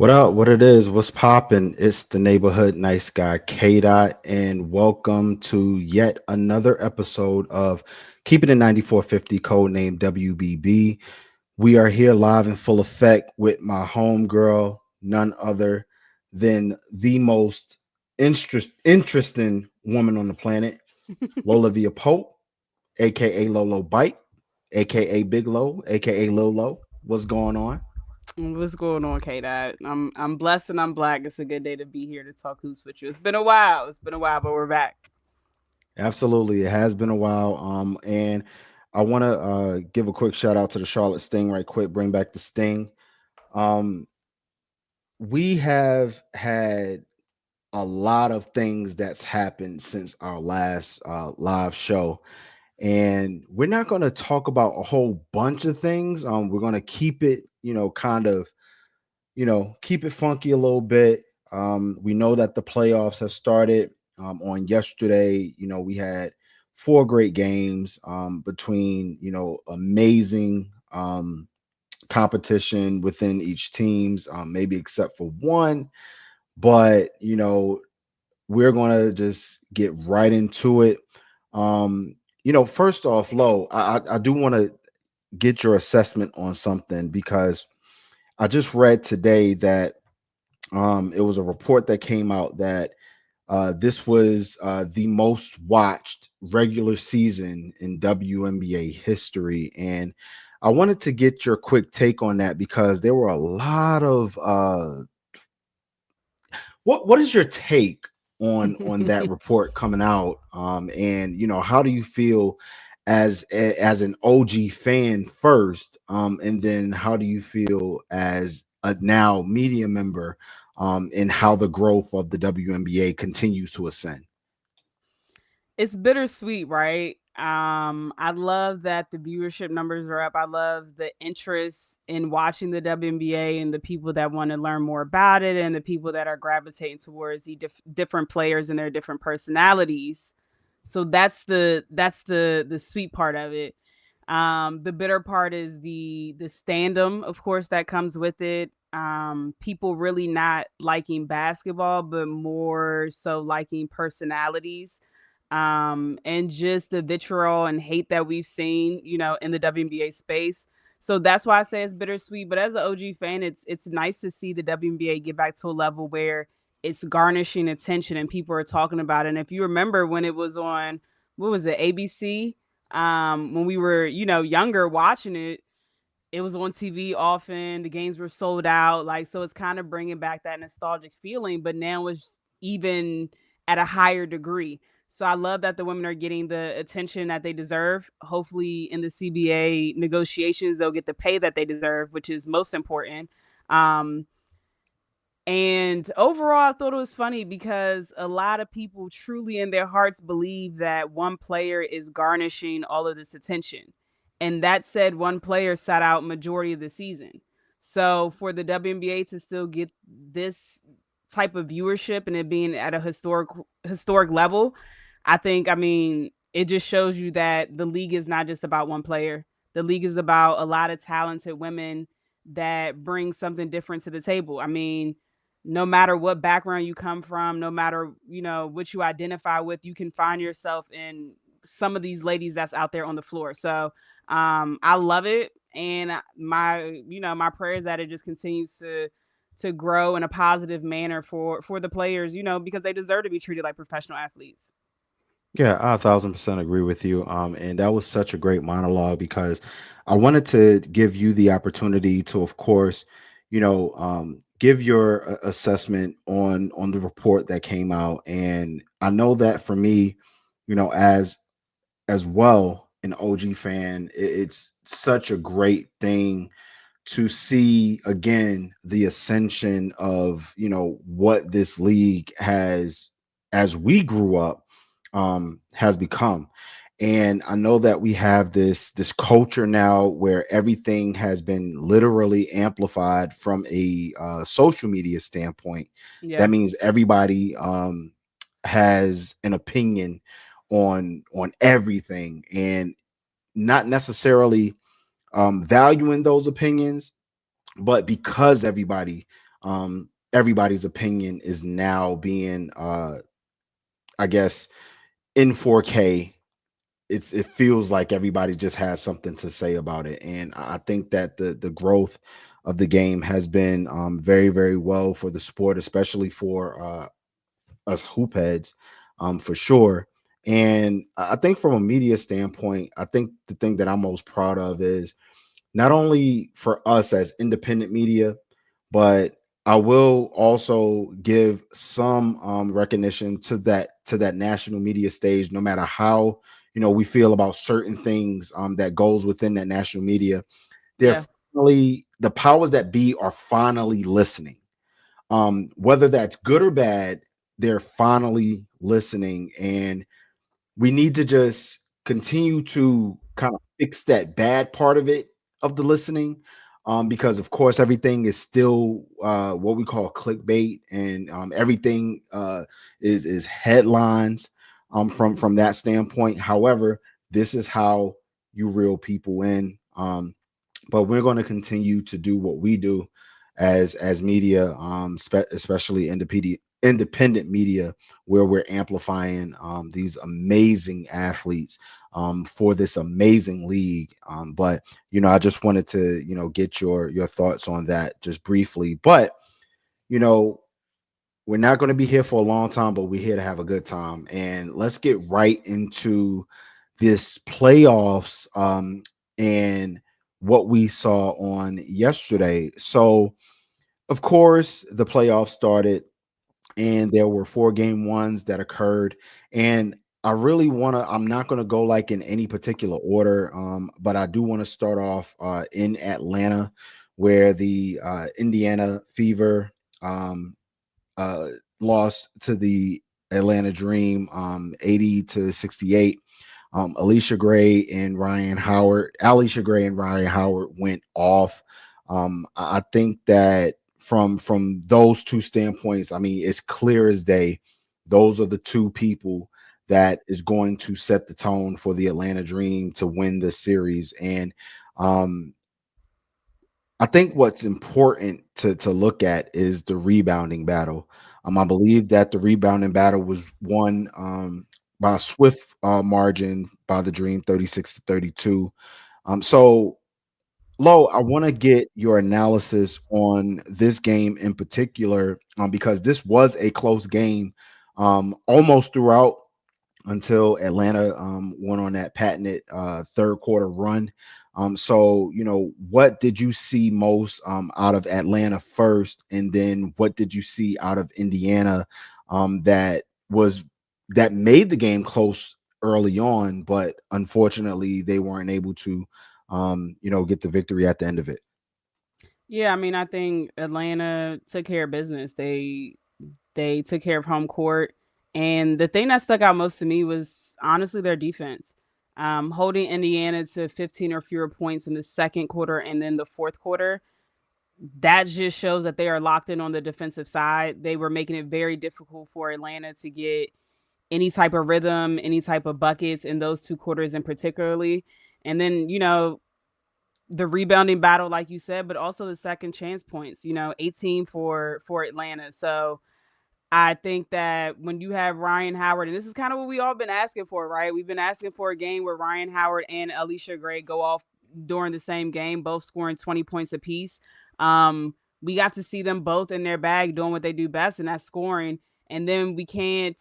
What up? What it is? What's poppin'? It's the neighborhood nice guy K Dot, and welcome to yet another episode of Keep It in 9450, code name WBB. We are here live in full effect with my homegirl, none other than the most interesting woman on the planet, Lolavia Pope, aka Lolo Bite, aka Big Low, aka Lolo. What's going on? What's going on, K Dot? I'm blessed and I'm black. It's a good day to be here to talk hoops with you. It's been a while. It's been a while, but we're back. Absolutely. It has been a while. And I want to give a quick shout out to the Charlotte Sting right quick, bring back the Sting. Um, we have had a lot of things that's happened since our last live show. And we're not going to talk about a whole bunch of things. We're going to keep it, kind of, keep it funky a little bit. We know that the playoffs have started on yesterday. We had four great games between, amazing competition within each teams, maybe except for one. But, we're going to just get right into it. First off, Lo, I do want to get your assessment on something because I just read today that it was a report that came out that this was the most watched regular season in WNBA history. And I wanted to get your quick take on that because there were a lot of what is your take on that report coming out? And how do you feel as an OG fan first, and then how do you feel as a now media member, and how the growth of the WNBA continues to ascend? It's bittersweet, right? I love that the viewership numbers are up. I love the interest in watching the WNBA and the people that want to learn more about it and the people that are gravitating towards the different players and their different personalities. So that's the sweet part of it. The bitter part is the standum, of course, that comes with it. People really not liking basketball, but more so liking personalities. And just the vitriol and hate that we've seen, in the WNBA space. So that's why I say it's bittersweet. But as an OG fan, it's nice to see the WNBA get back to a level where it's garnishing attention and people are talking about it. And if you remember when it was on, what was it, ABC? When we were, younger watching it, it was on TV often. The games were sold out. Like, so it's kind of bringing back that nostalgic feeling, but now it's even at a higher degree. So I love that the women are getting the attention that they deserve. Hopefully, in the CBA negotiations, they'll get the pay that they deserve, which is most important. Um, and overall, I thought it was funny because a lot of people truly in their hearts believe that one player is garnishing all of this attention. And that said, one player sat out majority of the season. So for the WNBA to still get this type of viewership and it being at a historic level, I mean, it just shows you that the league is not just about one player. The league is about a lot of talented women that bring something different to the table. I mean, no matter what background you come from, no matter, what you identify with, you can find yourself in some of these ladies that's out there on the floor. So I love it. And my prayer is that it just continues to grow in a positive manner for the players, because they deserve to be treated like professional athletes. Yeah, I 1,000% agree with you. And that was such a great monologue because I wanted to give you the opportunity to, of course, give your assessment on the report that came out. And I know that for me, as well, an OG fan, it's such a great thing to see again the ascension of what this league has as we grew up has become. And I know that we have this culture now where everything has been literally amplified from a social media standpoint. That Yeah. means everybody has an opinion on everything, and not necessarily valuing those opinions, but because everybody everybody's opinion is now being, I guess, in 4K. It feels like everybody just has something to say about it, and I think that the growth of the game has been very very well for the sport, especially for us hoop heads, for sure. And I think from a media standpoint, I think the thing that I'm most proud of is not only for us as independent media, but I will also give some recognition to that national media stage. No matter how we feel about certain things that goes within that national media, they're Yeah. finally the powers that be are finally listening. Whether that's good or bad, they're finally listening, and we need to just continue to kind of fix that bad part of it, of the listening, because of course everything is still what we call clickbait, and everything is headlines, from that standpoint. However, this is how you reel people in, but we're going to continue to do what we do as media, especially independent media, where we're amplifying these amazing athletes, for this amazing league. But I just wanted to get your thoughts on that just briefly. But you know we're not going to be here for a long time, but we're here to have a good time. And let's get right into this playoffs, and what we saw on yesterday. So, of course, the playoffs started, and there were four game ones that occurred. And I'm not going to go like in any particular order, but I do want to start off in Atlanta, where the Indiana Fever, um, uh, lost to the Atlanta Dream, 80-68. Alicia Gray and Ryan Howard went off. I think that from those two standpoints, I mean, it's clear as day. Those are the two people that is going to set the tone for the Atlanta Dream to win the series. And um, I think what's important to look at is the rebounding battle. I believe that the rebounding battle was won by a swift margin by the Dream, 36-32. So Lo, I want to get your analysis on this game in particular, because this was a close game, almost throughout, until Atlanta went on that patented third quarter run. So, what did you see most out of Atlanta first, and then what did you see out of Indiana, that was that made the game close early on, but unfortunately they weren't able to, get the victory at the end of it. Yeah, I mean, I think Atlanta took care of business. They took care of home court, and the thing that stuck out most to me was honestly their defense. Holding Indiana to 15 or fewer points in the second quarter and then the fourth quarter, that just shows that they are locked in on the defensive side. They were making it very difficult for Atlanta to get any type of rhythm, any type of buckets in those two quarters in particularly. And then, the rebounding battle, like you said, but also the second chance points, 18 for Atlanta. So I think that when you have Ryan Howard, and this is kind of what we all been asking for, right? We've been asking for a game where Ryan Howard and Alicia Gray go off during the same game, both scoring 20 points apiece. We got to see them both in their bag doing what they do best, and that's scoring. And then we can't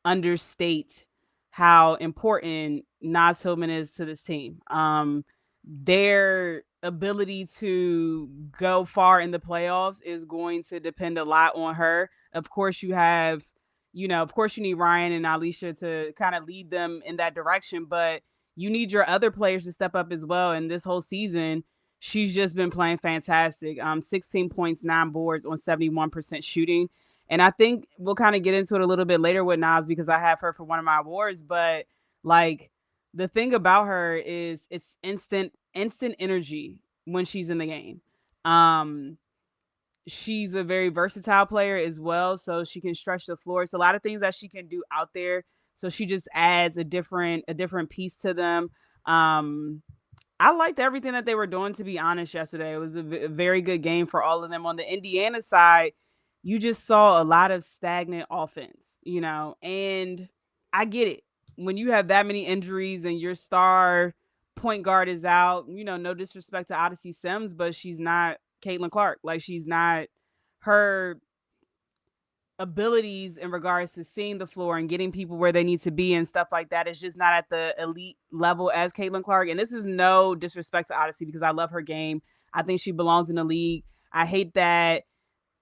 understate how important Nas Hillman is to this team. Their ability to go far in the playoffs is going to depend a lot on her. Of course, of course, you need Ryan and Alicia to kind of lead them in that direction, but you need your other players to step up as well. And this whole season, she's just been playing fantastic. 16 points, 9 boards on 71% shooting. And I think we'll kind of get into it a little bit later with Nas because I have her for one of my awards. But like the thing about her is it's instant energy when she's in the game. Um, she's a very versatile player as well, so she can stretch the floor. It's a lot of things that she can do out there. So she just adds a different piece to them. Um, I liked everything that they were doing, to be honest, yesterday. It was a very good game for all of them. On the Indiana side, you just saw a lot of stagnant offense, and I get it. When you have that many injuries and your star point guard is out, no disrespect to Odyssey Sims, but she's not Caitlin Clark. Like, she's not her abilities in regards to seeing the floor and getting people where they need to be and stuff like that is just not at the elite level as Caitlin Clark. And this is no disrespect to Odyssey because I love her game. I think she belongs in the league. I hate that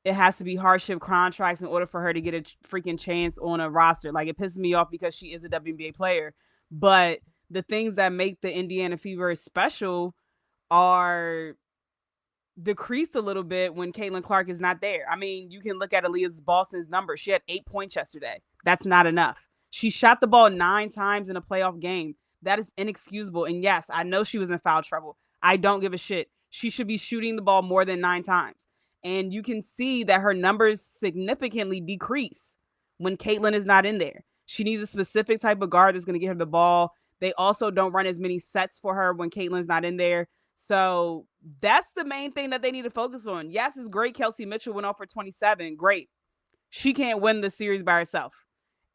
it has to be hardship contracts in order for her to get a freaking chance on a roster. Like, it pisses me off because she is a WNBA player. But the things that make the Indiana Fever special are decreased a little bit when Caitlin Clark is not there. I mean, you can look at Aaliyah Boston's number. She had 8 points yesterday. That's not enough. She shot the ball 9 times in a playoff game. That is inexcusable. And yes, I know she was in foul trouble. I don't give a shit. She should be shooting the ball more than 9 times. And you can see that her numbers significantly decrease when Caitlin is not in there. She needs a specific type of guard that's going to get her the ball. They also don't run as many sets for her when Caitlin's not in there. So that's the main thing that they need to focus on. Yes, it's great. Kelsey Mitchell went off for 27. Great. She can't win the series by herself.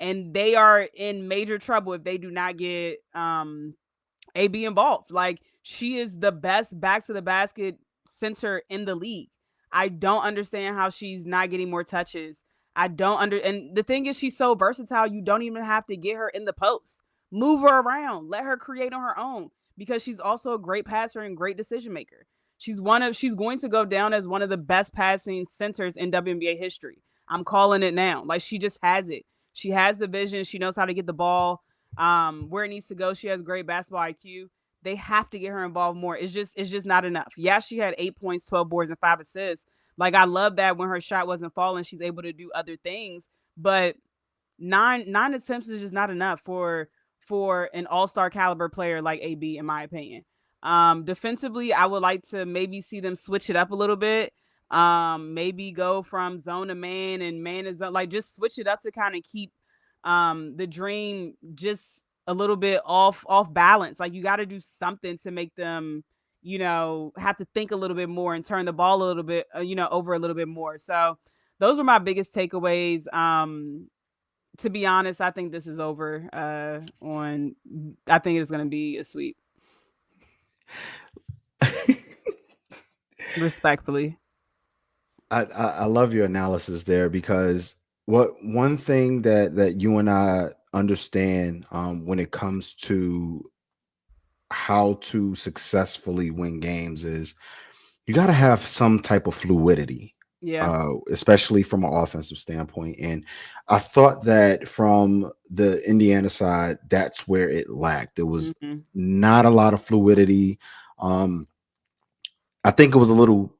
And they are in major trouble if they do not get AB involved. Like, she is the best back to the basket center in the league. I don't understand how she's not getting more touches. And the thing is, she's so versatile, you don't even have to get her in the post. Move her around. Let her create on her own because she's also a great passer and great decision maker. She's going to go down as one of the best passing centers in WNBA history. I'm calling it now. Like, she just has it. She has the vision. She knows how to get the ball where it needs to go. She has great basketball IQ. They have to get her involved more. It's just not enough. Yeah, she had 8 points, 12 boards, and 5 assists. Like, I love that when her shot wasn't falling, she's able to do other things. But nine attempts is just not enough for an all-star caliber player like AB, in my opinion. Defensively, I would like to maybe see them switch it up a little bit. Maybe go from zone to man and man to zone, like, just switch it up to kind of keep the dream just a little bit off balance. Like, you got to do something to make them have to think a little bit more and turn the ball a little bit over a little bit more. So those are my biggest takeaways. To be honest, I think this is over. I think it's going to be a sweep. Respectfully. I love your analysis there because what one thing that you and I understand when it comes to how to successfully win games is you got to have some type of fluidity, Yeah. especially from an offensive standpoint. And I thought that from the Indiana side, that's where it lacked. There was Mm-hmm. not a lot of fluidity. Um, I think it was a little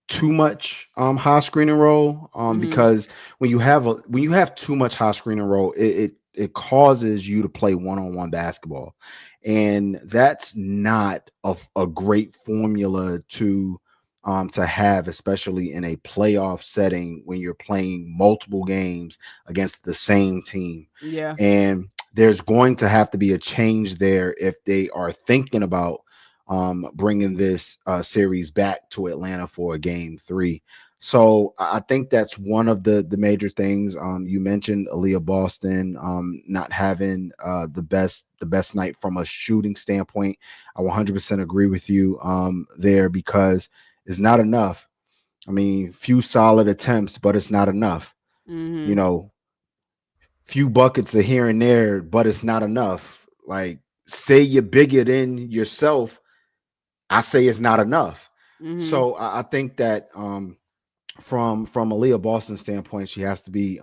too much high screen and roll Mm-hmm. because when you have too much high screen and roll, it causes you to play one-on-one basketball, and that's not a great formula to have, especially in a playoff setting when you're playing multiple games against the same team. Yeah. And there's going to have to be a change there if they are thinking about bringing this series back to Atlanta for a game three. So I think that's one of the major things. You mentioned Aaliyah Boston not having the best night from a shooting standpoint. I 100% agree with you there because it's not enough. I mean, few solid attempts, but it's not enough. You Mm-hmm. know, few buckets are here and there, but it's not enough. Like, say you're bigger than yourself, I say it's not enough. Mm-hmm. So I think that from Aaliyah Boston's standpoint, she has to be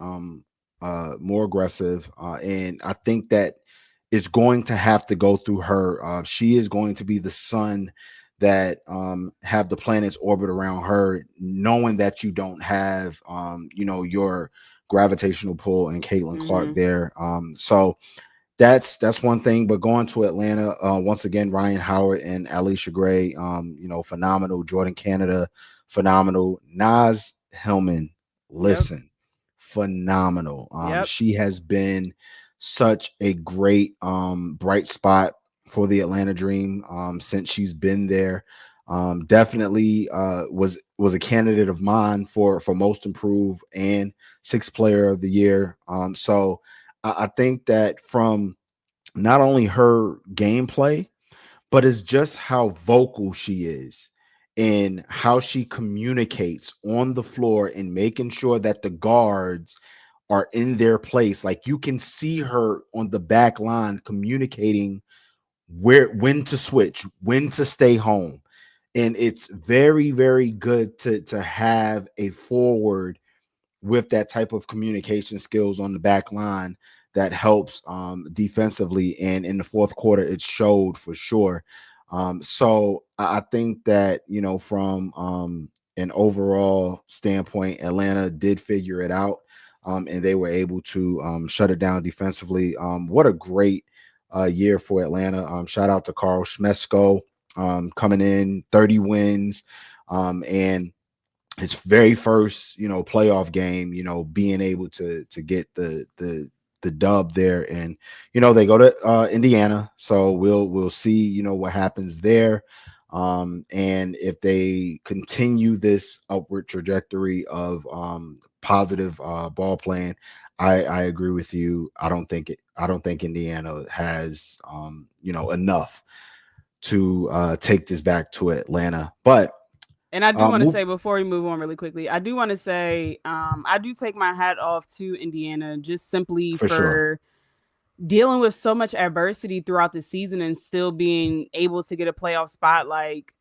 more aggressive, and I think that it's going to have to go through her. She is going to be the sun that have the planets orbit around her, knowing that you don't have your gravitational pull and Caitlin Clark Mm-hmm. there. So that's one thing. But going to Atlanta, once again, Ryan Howard and Alicia Gray, phenomenal. Jordan Canada, phenomenal. Naz Hillman, Yep. listen, phenomenal. Yep. She has been such a great bright spot for the Atlanta Dream since she's been there. Definitely was a candidate of mine for most improved and sixth player of the year. So I think that from not only her gameplay, but it's just how vocal she is and how she communicates on the floor and making sure that the guards are in their place. Like you can see her on the back line communicating when to switch, when to stay home. And it's very, very good to have a forward with that type of communication skills on the back line that helps defensively. And in the fourth quarter, it showed for sure. So I think that, from an overall standpoint, Atlanta did figure it out, and they were able to shut it down defensively. What a great year for Atlanta. Shout out to Carl Schmesko coming in 30 wins. And his very first, playoff game, being able to get the dub there, and they go to Indiana, so we'll see, what happens there, and if they continue this upward trajectory of positive ball playing. I agree with you. I don't think Indiana has enough to take this back to Atlanta, but And I do want to move say before we move on really quickly, I do want to say I do take my hat off to Indiana just simply for sure. for dealing with so much adversity throughout the season and still being able to get a playoff spot. Like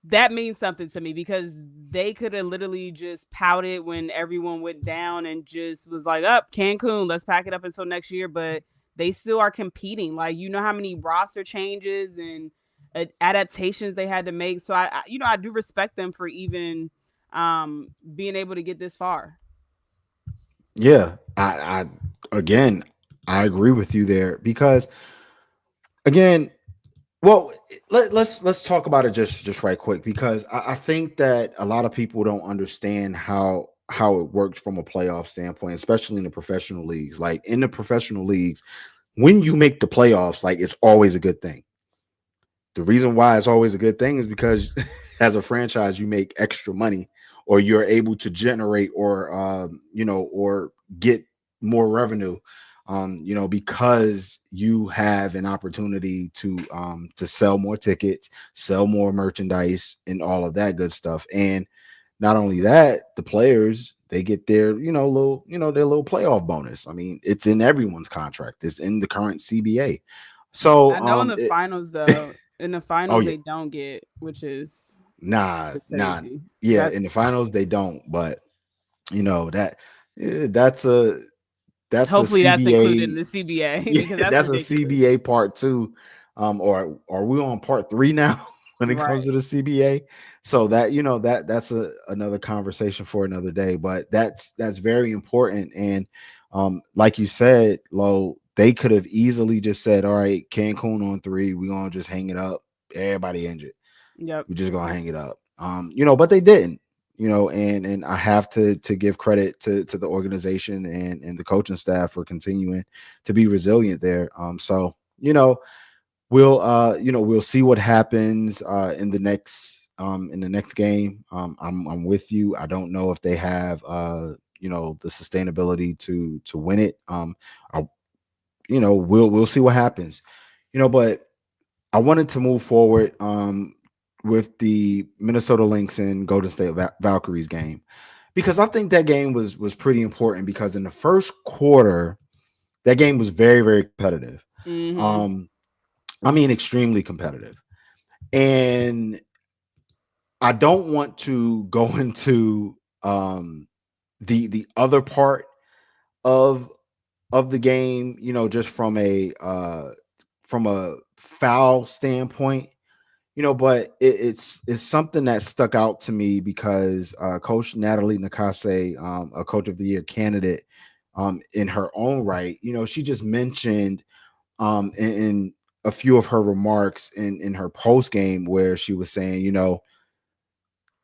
that means something to me because they could have literally just pouted when everyone went down and just was like, up Cancun, let's pack it up until next year. But they still are competing. Like, you know how many roster changes and adaptations they had to make. So I do respect them for even being able to get this far. Yeah, I again, I agree with you there because again, well, let's talk about it just right quick because I think that a lot of people don't understand how it works from a playoff standpoint, especially in the professional leagues. Like in the professional leagues, when you make the playoffs, like it's always a good thing. The reason why it's always a good thing is because as a franchise, you make extra money or you're able to generate or get more revenue, because you have an opportunity to sell more tickets, sell more merchandise, and all of that good stuff. And not only that, the players they get their their little playoff bonus. I mean, it's in everyone's contract. It's in the current CBA. So I know in the finals though, in the oh finals yeah, they don't get, which is nah, crazy. yeah. In the That's finals they don't, but that that's a hopefully that's included in CBA. the CBA Yeah, because that's that's a ridiculous. CBA part two. Or are we on part three now when it comes Right. to the CBA? So that that's another conversation for another day. But that's very important. And like you said, Lo, they could have easily just said, "All right, Cancun on three, we're gonna just hang it up. Everybody injured. Yep. We're just gonna hang it up." But they didn't. And I have to give credit to the organization and the coaching staff for continuing to be resilient there. So we'll see what happens in the next game. I'm with you. I don't know if they have the sustainability to win it. I, we'll see what happens. But I wanted to move forward with the Minnesota Lynx and Golden State Valkyries game because I think that game was pretty important because in the first quarter that game was very, very competitive. Mhm. Um, I mean, extremely competitive, and I don't want to go into the other part of the game, just from a foul standpoint. But it's something that stuck out to me because Coach Natalie Nakase, a Coach of the Year candidate, in her own right, she just mentioned in a few of her remarks in her post game where she was saying,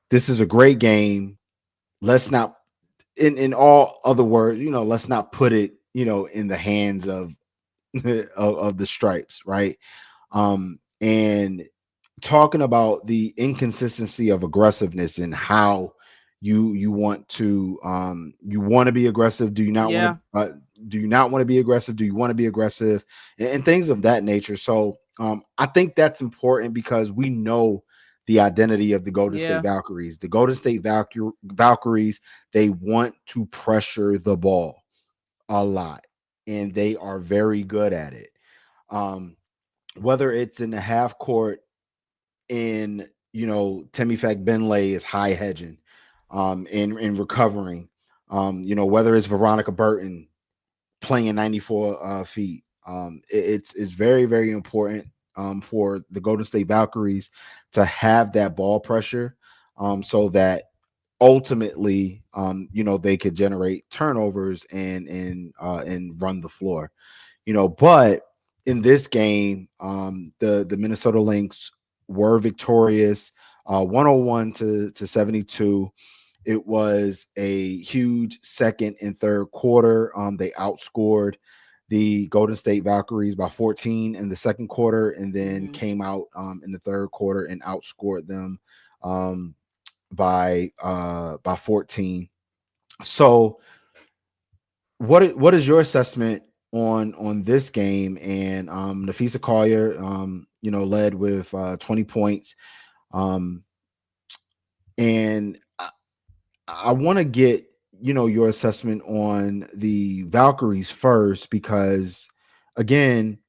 this is a great game. Let's not, in all other words, let's not put it, in the hands of of the stripes, right? And talking about the inconsistency of aggressiveness and how you want to be aggressive. Do you not want Yeah. to do you not want to be aggressive? Do you want to be aggressive? And things of that nature. So I think that's important because we know the identity of the Golden State Yeah. Valkyries. The Golden State Valkyries, they want to pressure the ball a lot, and they are very good at it. Um, whether it's in the half court in, Timmy Benlay is high hedging, in recovering, whether it's Veronica Burton playing 94 feet. It's very, very important for the Golden State Valkyries to have that ball pressure, so that ultimately, they could generate turnovers and run the floor. But in this game, the Minnesota Lynx were victorious, 101 to 72. It was a huge second and third quarter. They outscored the Golden State Valkyries by 14 in the second quarter, and then Hmm. came out in the third quarter and outscored them um, by 14. So, what is your assessment on this game? And Nafisa Collier, led with 20 points. Um, and I want to get your assessment on the Valkyries first, because again,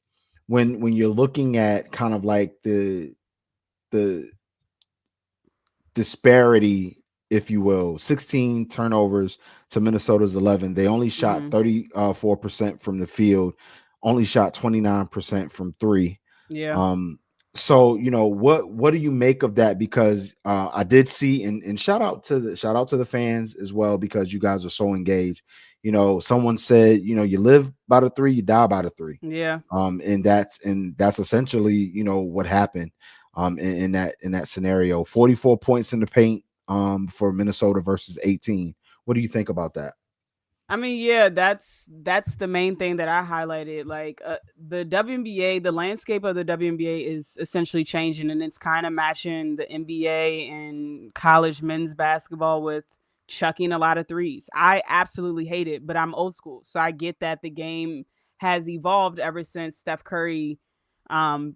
when you're looking at kind of like the disparity, if you will, 16 turnovers to Minnesota's 11. They only shot Hmm. 34% from the field, only shot 29% from three. Yeah. Um, so what do you make of that? Because I did see, and shout out to the fans as well, because you guys are so engaged. Someone said, you live by the three, you die by the three. Yeah. And that's essentially what happened in that scenario. 44 points in the paint for Minnesota versus 18. What do you think about that? I mean, yeah, that's the main thing that I highlighted. Like the WNBA, the landscape of the WNBA is essentially changing, and it's kind of matching the NBA and college men's basketball with chucking a lot of threes. I absolutely hate it, but I'm old school, so I get that the game has evolved ever since Steph Curry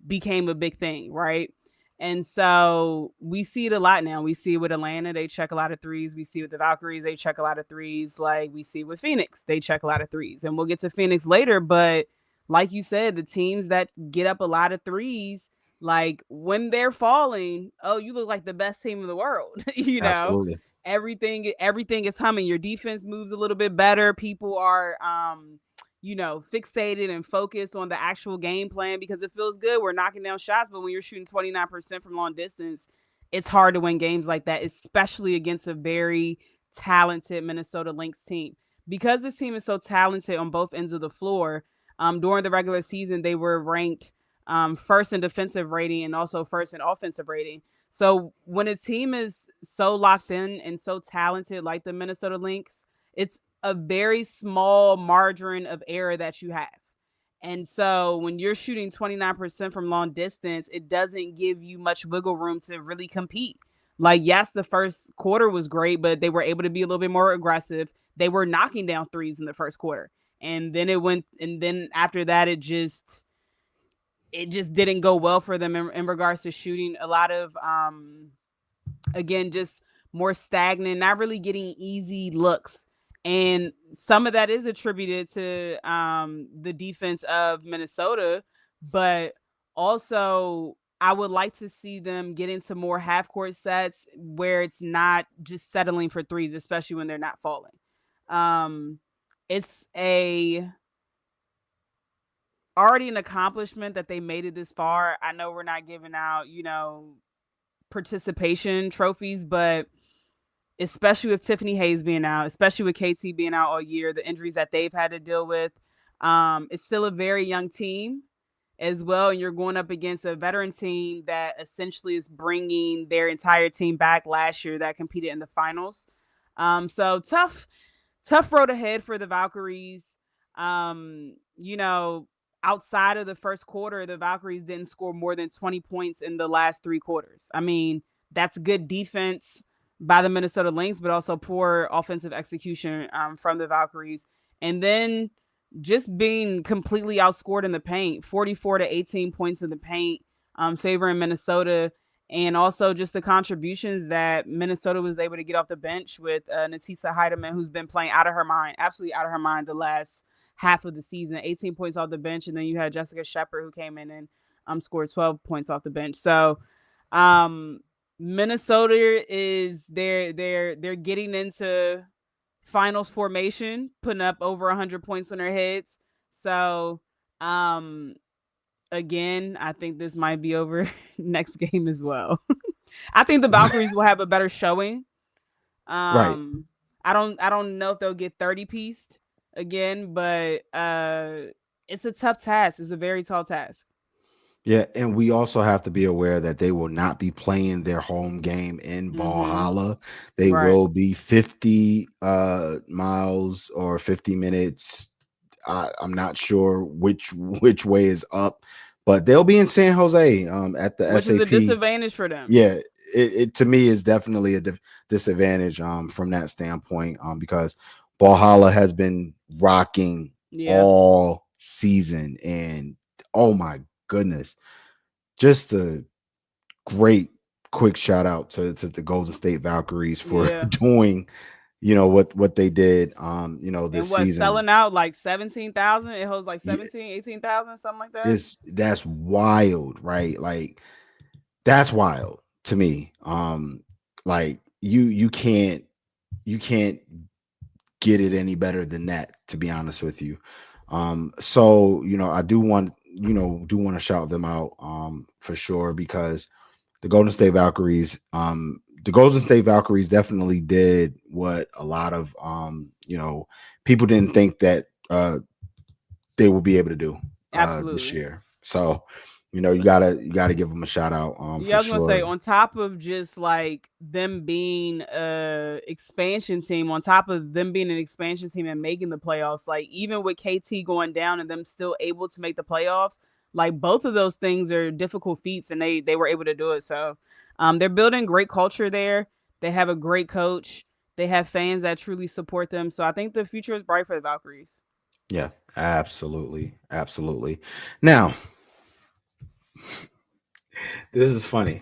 became a big thing, right? And so we see it a lot now. We see it with Atlanta, they check a lot of threes. We see with the Valkyries, they check a lot of threes. Like we see with Phoenix, they check a lot of threes. And we'll get to Phoenix later, but like you said, the teams that get up a lot of threes, like when they're falling, oh, you look like the best team in the world. Absolutely. Everything is humming. Your defense moves a little bit better. People are fixated and focused on the actual game plan because it feels good. We're knocking down shots, but when you're shooting 29% from long distance, it's hard to win games like that, especially against a very talented Minnesota Lynx team. Because this team is so talented on both ends of the floor, during the regular season, they were ranked first in defensive rating and also first in offensive rating. So when a team is so locked in and so talented like the Minnesota Lynx, it's a very small margin of error that you have. And so when you're shooting 29% from long distance, it doesn't give you much wiggle room to really compete. Like, yes, the first quarter was great, but they were able to be a little bit more aggressive. They were knocking down threes in the first quarter. And then after that, it just didn't go well for them in regards to shooting. A lot of again, just more stagnant, not really getting easy looks. And some of that is attributed to the defense of Minnesota, but also I would like to see them get into more half court sets where it's not just settling for threes, especially when they're not falling. Um, it's a already an accomplishment that they made it this far. I know we're not giving out, participation trophies, but especially with Tiffany Hayes being out, especially with KT being out all year, the injuries that they've had to deal with. It's still a very young team as well, and you're going up against a veteran team that essentially is bringing their entire team back last year that competed in the finals. So tough road ahead for the Valkyries. Um, you know, outside of the first quarter, the Valkyries didn't score more than 20 points in the last 3 quarters. I mean, that's good defense by the Minnesota Lynx, but also poor offensive execution from the Valkyries. And then just being completely outscored in the paint, 44 to 18 points in the paint, favoring Minnesota. And also just the contributions that Minnesota was able to get off the bench with Natisa Heidemann, who's been playing out of her mind, absolutely out of her mind the last half of the season. 18 points off the bench, and then you had Jessica Shepard who came in and scored 12 points off the bench. So um, Minnesota is they're getting into finals formation, putting up over 100 points on their heads. So um, again, I think this might be over next game as well. I think the Valkyries will have a better showing. Right. Um, I don't know if they'll get 30 pieced again, but it's a tough task. It's a very tall task. Yeah, and we also have to be aware that they will not be playing their home game in Mm-hmm. Valhalla. They Right. will be 50 miles or 50 minutes. I'm not sure which way is up, but they'll be in San Jose at the Which is a SAP. disadvantage for them. Yeah, it to me is definitely a disadvantage from that standpoint because Valhalla has been rocking Yeah. all season, and oh my goodness, just a great quick shout out to the Golden State Valkyries for Yeah. doing what they did this And what, season. selling out like 17,000? It holds like Yeah, 17, 18,000, something like that. it's that's wild, right? Like that's wild to me. Like you can't get it any better than that, to be honest with you. So I do want to shout them out for sure, because the Golden State Valkyries definitely did what a lot of people didn't think that they will be able to do this Absolutely. year. So, you gotta give them a shout out Yeah, for I was gonna say, sure. on top of just like them being a expansion team, on top of them being an expansion team and making the playoffs, like even with KT going down and them still able to make the playoffs, like both of those things are difficult feats, and they were able to do it. So, they're building great culture there. They have a great coach. They have fans that truly support them. So I think the future is bright for the Valkyries. Yeah, absolutely, absolutely. Now, this is funny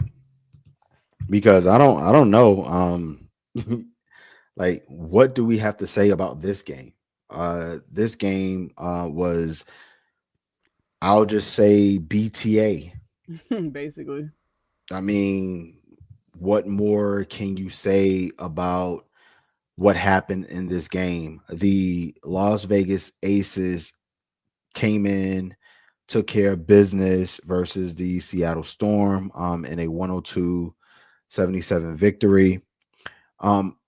because I don't know like what do we have to say about this game. This game was, I'll just say, BTA. Basically. I mean, what more can you say about what happened in this game? The Las Vegas Aces came in, took care of business versus the Seattle Storm in a 102-77 victory. Um,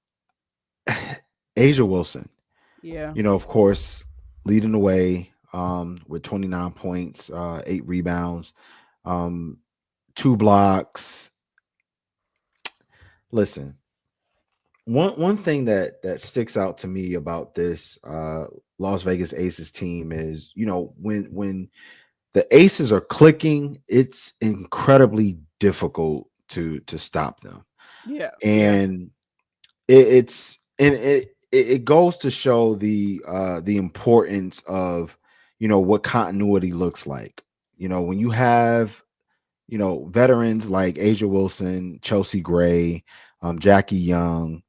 Asia Wilson, Yeah. of course, leading the way with 29 points, 8 rebounds, um, 2 blocks. Listen, one thing that sticks out to me about this Las Vegas Aces team is, when the Aces are clicking, it's incredibly difficult to stop them. Yeah. Yeah. And it goes to show the importance of what continuity looks like. When you have veterans like Asia Wilson, Chelsea Gray, Jackie Young,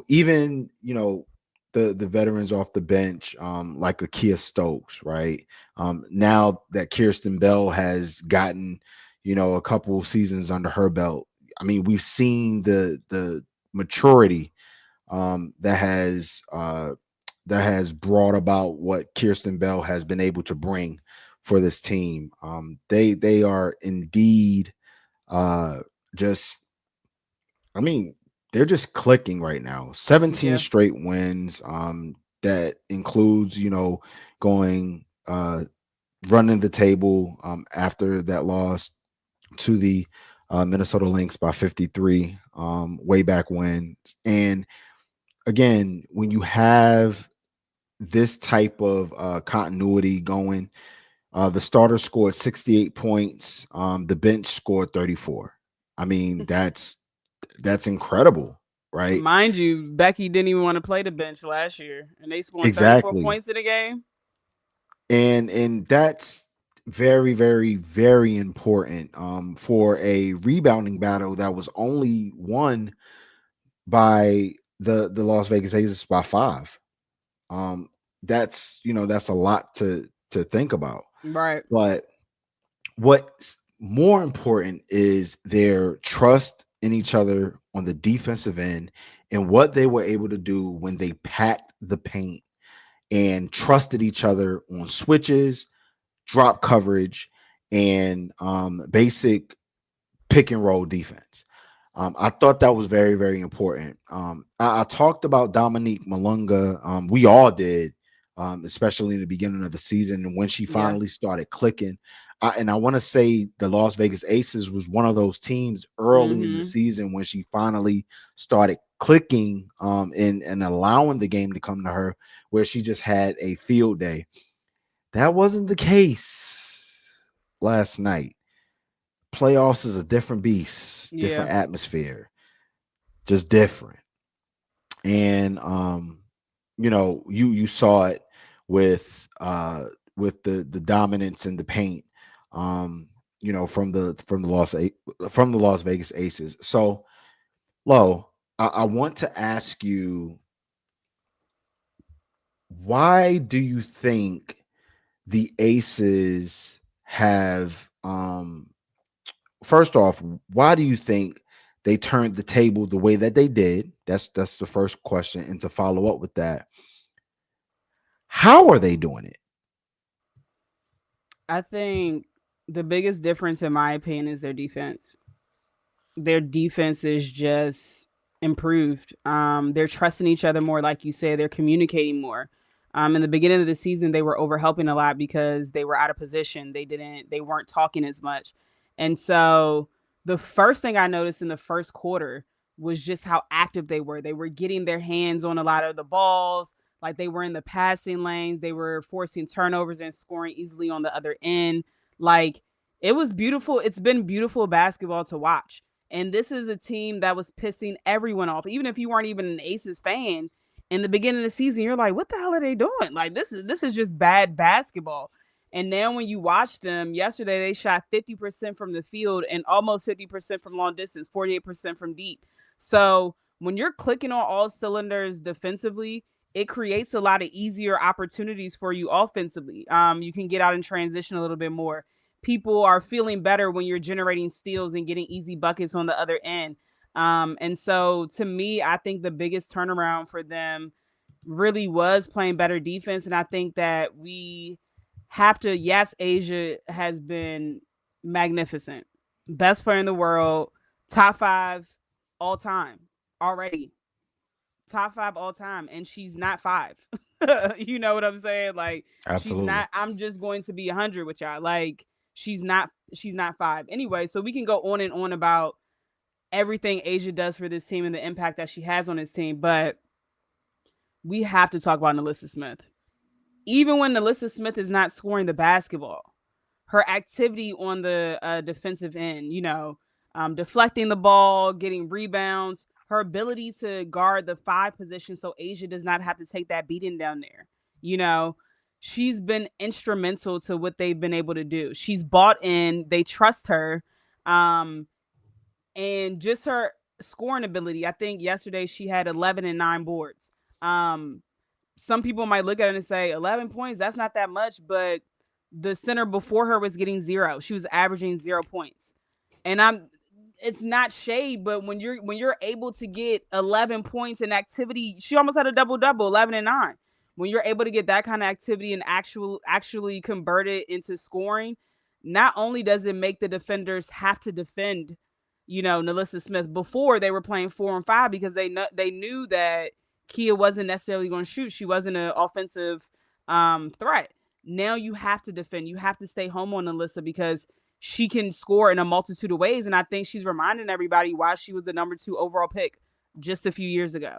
even the veterans off the bench, like Akia Stokes, right? Now that Kirsten Bell has gotten a couple seasons under her belt, I mean, we've seen the maturity that has brought about what Kirsten Bell has been able to bring for this team. They are indeed uh, just, I mean, they're just clicking right now. 17 Yeah. straight wins. That includes going running the table after that loss to the Minnesota Lynx by 53 way back when. And again, when you have this type of continuity going, The starter scored 68 points. The bench scored 34. I mean, that's incredible, right? Mind you, Becky didn't even want to play the bench last year, and they scored 34 Exactly. points in a game. And that's very, very, very important for a rebounding battle that was only won by the Las Vegas Aces by 5. Um, that's that's a lot to think about. Right. But what's more important is their trust in each other on the defensive end and what they were able to do when they packed the paint and trusted each other on switches, drop coverage, and basic pick and roll defense. I thought that was very, very important. I talked about Dominique Malunga. We all did, especially in the beginning of the season and when she Yeah. finally started clicking. And I want to say the Las Vegas Aces was one of those teams early in the Mm-hmm. season when she finally started clicking and allowing the game to come to her, where she just had a field day. That wasn't the case last night. Playoffs is a different beast, Yeah. different atmosphere, just different. And you saw it with the dominance in the paint, from the Las Vegas Aces. So, Lo, I want to ask you, why do you think the Aces have first off, why do you think they turned the table the way that they did? That's the first question. And to follow up with that, how are they doing it? I think the biggest difference, in my opinion, is their defense. Their defense is just improved. They're trusting each other more, like you said. They're communicating more. In the beginning of the season, they were overhelping a lot because they were out of position. They weren't talking as much, and so the first thing I noticed in the first quarter was just how active they were. They were getting their hands on a lot of the balls, like they were in the passing lanes. They were forcing turnovers and scoring easily on the other end. Like, it was beautiful. It's been beautiful basketball to watch. And this is a team that was pissing everyone off. Even if you weren't even an Aces fan in the beginning of the season, you're like, what the hell are they doing? Like, this is just bad basketball. And now when you watch them, yesterday they shot 50% from the field and almost 50% from long distance, 48% from deep. So when you're clicking on all cylinders defensively, it creates a lot of easier opportunities for you offensively. You can get out and transition a little bit more. People are feeling better when you're generating steals and getting easy buckets on the other end. And so to me, I think the biggest turnaround for them really was playing better defense. And I think that we have to, yes, Asia has been magnificent. Best player in the world, top 5 all time already. Top 5 all time. And she's not 5. You know what I'm saying? Like, she's Absolutely. not, I'm just going to be 100 with y'all. Like, she's not 5. Anyway, so we can go on and on about everything Asia does for this team and the impact that she has on this team, but we have to talk about Nalissa Smith. Even when Nalissa Smith is not scoring the basketball, her activity on the defensive end, deflecting the ball, getting rebounds, her ability to guard the 5 position so Asia does not have to take that beating down there. You know, she's been instrumental to what they've been able to do. She's bought in, they trust her. Um, and just her scoring ability. I think yesterday she had 11 and 9 boards. Um, some people might look at it and say 11 points, that's not that much, but the center before her was getting 0. She was averaging 0 points. And it's not shade, but when you're able to get 11 points in activity, she almost had a double double, 11 and 9. When you're able to get that kind of activity and actually convert it into scoring, not only does it make the defenders have to defend, Nalissa Smith. Before, they were playing 4 and 5 because they knew that Kia wasn't necessarily going to shoot. She wasn't an offensive threat. Now you have to defend. You have to stay home on Nalissa because she can score in a multitude of ways. And I think she's reminding everybody why she was the number 2 overall pick just a few years ago.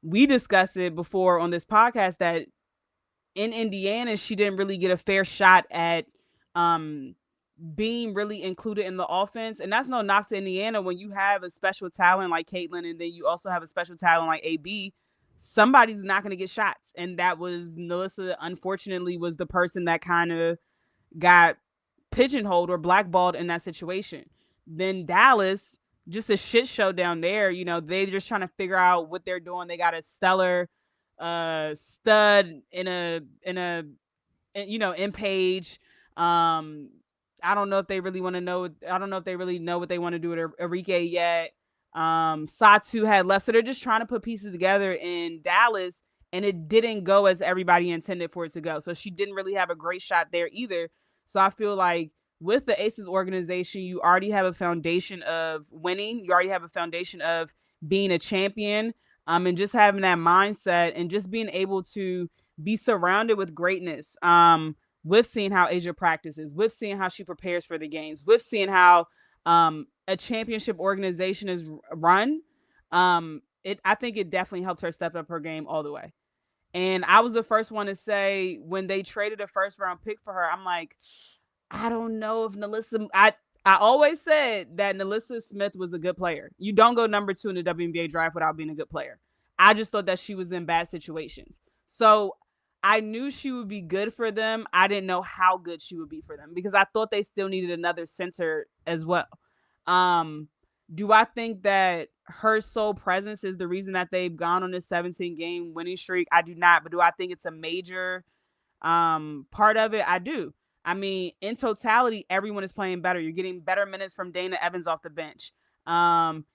We discussed it before on this podcast that in Indiana, she didn't really get a fair shot at um being really included in the offense. And that's no knock to Indiana. When you have a special talent like Caitlin, and then you also have a special talent like AB, somebody's not going to get shots. And that was Melissa, unfortunately, was the person that kind of got pigeonholed or blackballed in that situation. Then Dallas, just a shit show down there. You know, they're just trying to figure out what they're doing. They got a stellar stud in Page. Um, I don't know if they really want to know. I don't know if they really know what they want to do with Enrique yet. Satu had left, so they're just trying to put pieces together in Dallas, and it didn't go as everybody intended for it to go. So she didn't really have a great shot there either. So I feel like with the Aces organization, you already have a foundation of winning. You already have a foundation of being a champion, and just having that mindset and just being able to be surrounded with greatness. With seeing how Asia practices, with seeing how she prepares for the games, with seeing how a championship organization is run. I think it definitely helped her step up her game all the way. And I was the first one to say when they traded a first round pick for her, I'm like, I don't know if Nalissa. I always said that Nalissa Smith was a good player. You don't go number 2 in the WNBA draft without being a good player. I just thought that she was in bad situations. So I knew she would be good for them. I didn't know how good she would be for them because I thought they still needed another center as well. Um, do I think that her sole presence is the reason that they've gone on this 17 game winning streak? I do not, but do I think it's a major part of it? I do. I mean, in totality, everyone is playing better. You're getting better minutes from Dana Evans off the bench.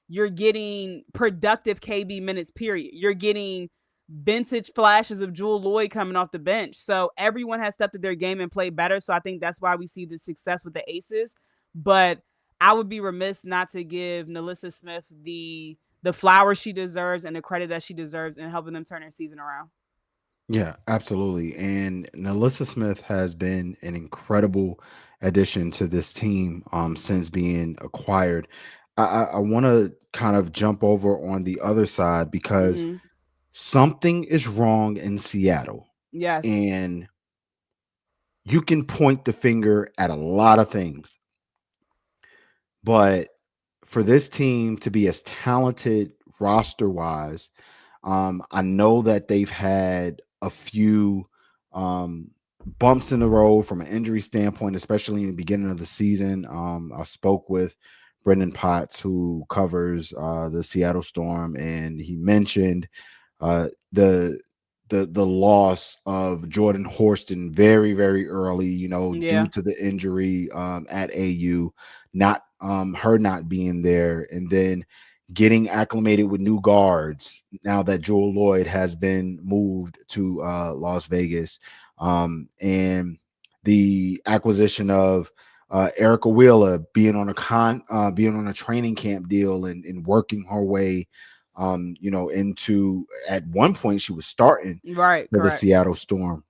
You're getting productive KB minutes, period. You're getting vintage flashes of Jewel Lloyd coming off the bench. So everyone has stepped up their game and played better. So I think that's why we see the success with the Aces. But I would be remiss not to give Nalissa Smith the flowers she deserves and the credit that she deserves in helping them turn their season around. Yeah, absolutely. And Nalissa Smith has been an incredible addition to this team since being acquired. I want to kind of jump over on the other side because Mm-hmm. something is wrong in Seattle. Yes. And you can point the finger at a lot of things, but for this team to be as talented roster wise, I know that they've had a few bumps in the road from an injury standpoint, especially in the beginning of the season. I spoke with Brendan Potts, who covers the Seattle Storm, and he mentioned uh, the the loss of Jordan Horston very very early, due Yeah. to the injury at AU, not her not being there, and then getting acclimated with new guards now that Joel Lloyd has been moved to Las Vegas, and the acquisition of Erica Wheeler being on being on a training camp deal and working her way, into at one point she was starting Right. for the Correct. Seattle Storm,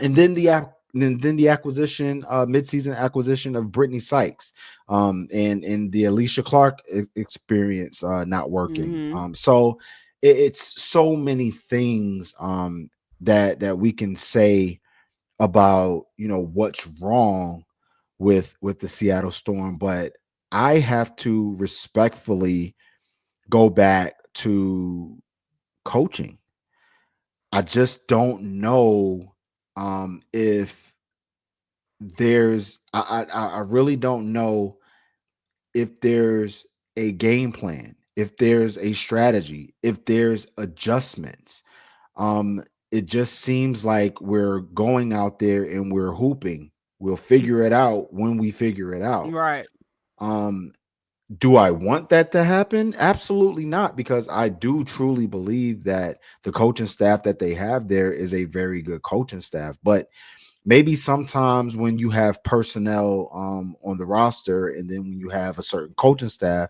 and then the acquisition, midseason acquisition of Brittany Sykes, and the Alicia Clark experience not working. Mm-hmm. So it's so many things that we can say about what's wrong with the Seattle Storm, but I have to respectfully go back to coaching. I just don't know if I really don't know if there's a game plan, if there's a strategy, if there's adjustments. It just seems like we're going out there and we're hooping. We'll figure it out when we figure it out. Right. Um, do I want that to happen? Absolutely not, because I do truly believe that the coaching staff that they have there is a very good coaching staff. But maybe sometimes when you have personnel on the roster, and then when you have a certain coaching staff,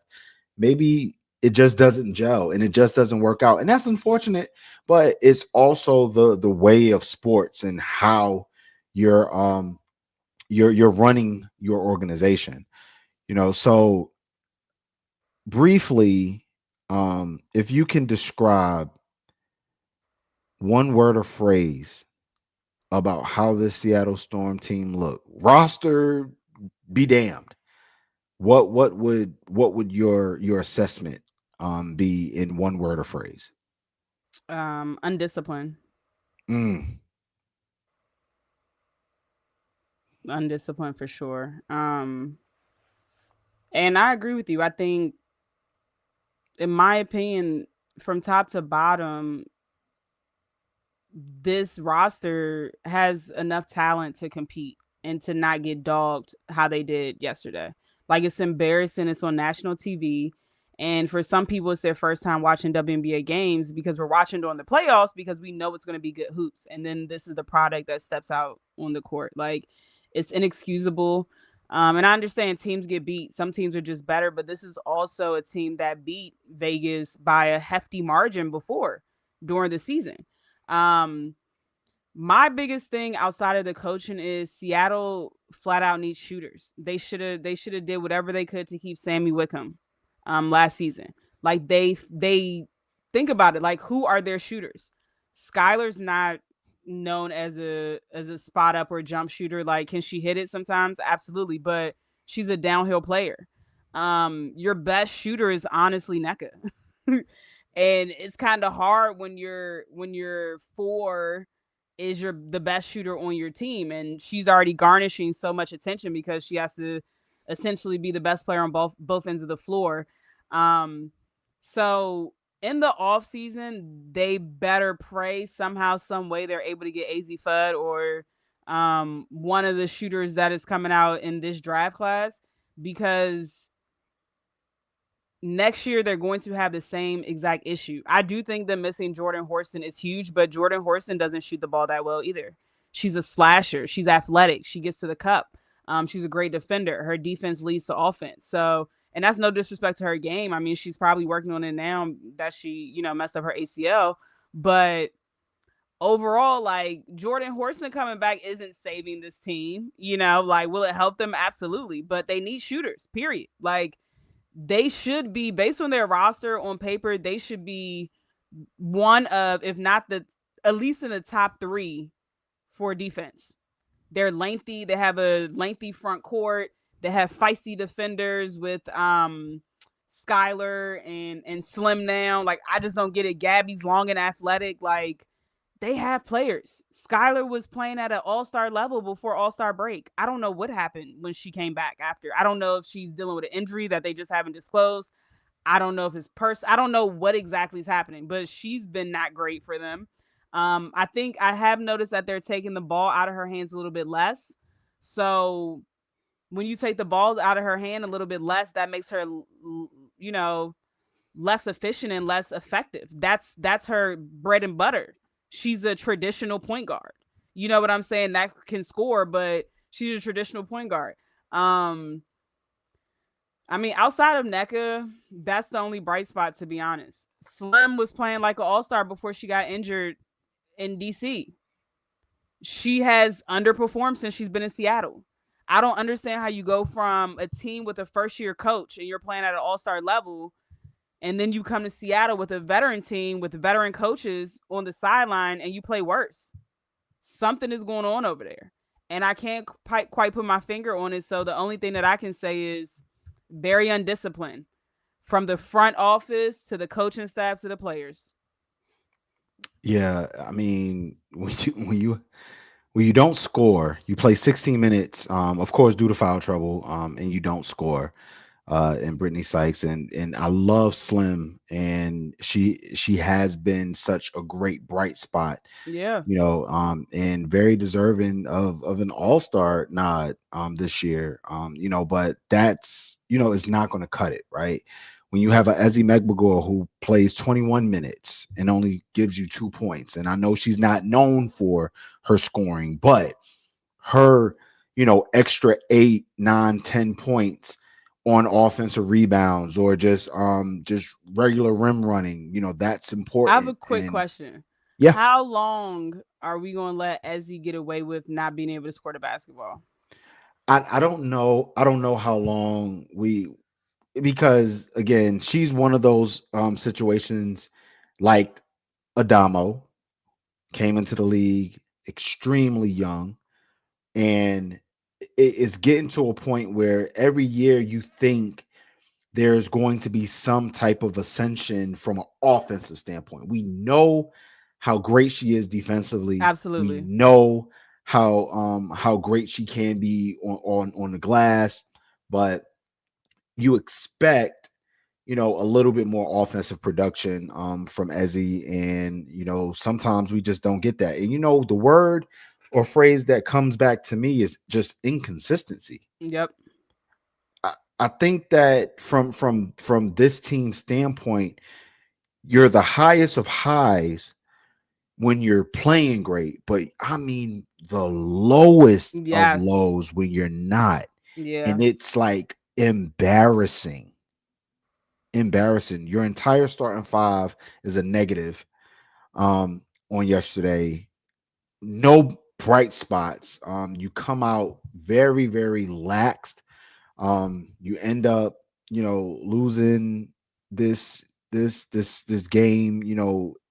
maybe it just doesn't gel and it just doesn't work out, and that's unfortunate. But it's also the way of sports and how you're you're running your organization. So briefly, if you can describe one word or phrase about how this Seattle Storm team look. Roster be damned. What would your assessment be in one word or phrase? Undisciplined. Mm, Undisciplined for sure. And I agree with you. I think, in my opinion, from top to bottom, this roster has enough talent to compete and to not get dogged how they did yesterday. Like, it's embarrassing. It's on national TV. And for some people, it's their first time watching WNBA games because we're watching during the playoffs because we know it's going to be good hoops. And then this is the product that steps out on the court. Like, it's inexcusable. And I understand teams get beat. Some teams are just better, but this is also a team that beat Vegas by a hefty margin before during the season. Um, my biggest thing outside of the coaching is Seattle flat out needs shooters. They should have did whatever they could to keep Sammy Wickham last season. Like, they think about it, like, who are their shooters? Skylar's not known as a spot up or jump shooter. Like, can she hit it sometimes? Absolutely, but she's a downhill player. Your best shooter is honestly NECA. And it's kind of hard when your four is your the best shooter on your team, and she's already garnishing so much attention because she has to essentially be the best player on both ends of the floor. Um, so in the off season, they better pray somehow, some way they're able to get AZ Fudd or one of the shooters that is coming out in this draft class, because next year they're going to have the same exact issue. I do think that missing Jordan Horston is huge, but Jordan Horston doesn't shoot the ball that well either. She's a slasher. She's athletic. She gets to the cup. She's a great defender. Her defense leads to offense. So, and that's no disrespect to her game. I mean, she's probably working on it now that she messed up her ACL. But overall, like, Jordan Horston coming back isn't saving this team. Like, will it help them? Absolutely. But they need shooters, period. Like, they should be, based on their roster on paper, they should be one of, if not the, at least in the top three for defense. They're lengthy. They have a lengthy front court. They have feisty defenders with Skylar and Slim now. Like, I just don't get it. Gabby's long and athletic. Like, they have players. Skylar was playing at an all-star level before all-star break. I don't know what happened when she came back after. I don't know if she's dealing with an injury that they just haven't disclosed. I don't know if it's I don't know what exactly is happening, but she's been not great for them. I think I have noticed that they're taking the ball out of her hands a little bit less. So when you take the ball out of her hand a little bit less, that makes her, you know, less efficient and less effective. That's her bread and butter. She's a traditional point guard. You know what I'm saying? That can score, but she's a traditional point guard. Um, I mean, outside of NECA, that's the only bright spot, to be honest. Slim was playing like an all-star before she got injured in DC. She has underperformed since she's been in Seattle. I don't understand how you go from a team with a first-year coach and you're playing at an all-star level, and then you come to Seattle with a veteran team with veteran coaches on the sideline and you play worse. Something is going on over there. And I can't quite put my finger on it. So the only thing that I can say is very undisciplined, from the front office to the coaching staff to the players. yeah, I mean, when you don't score, you play 16 minutes, of course, due to foul trouble, and you don't score. And Brittany Sykes, and I love Slim, and she has been such a great bright spot, Yeah. and very deserving of an all-star nod this year. But that's it's not going to cut it, right? When you have a Ezzy Megbagor who plays 21 minutes and only gives you 2 points, and I know she's not known for her scoring, but her, extra 8, 9, 10 points on offensive rebounds or just regular rim running, that's I have a important. quick And question. yeah, How long are we going to let Ezzy get away with not being able to score the basketball? I don't know. I don't know how long because again, she's one of those situations like Adamo came into the league, extremely young, and it's getting to a point where every year you think there's going to be some type of ascension from an offensive standpoint. We know how great she is defensively. We Absolutely. know how great she can be on the glass, but you expect, a little bit more offensive production from Ezzy, and sometimes we just don't get that. And the word or phrase that comes back to me is just inconsistency. Yep. I think that from this team standpoint, you're the highest of highs when you're playing great, but I mean the lowest of Yes. lows when you're not. Yeah. And it's like embarrassing. Embarrassing. Your entire starting five is a negative on yesterday. No bright spots. You come out very, very laxed. You end up, losing this game,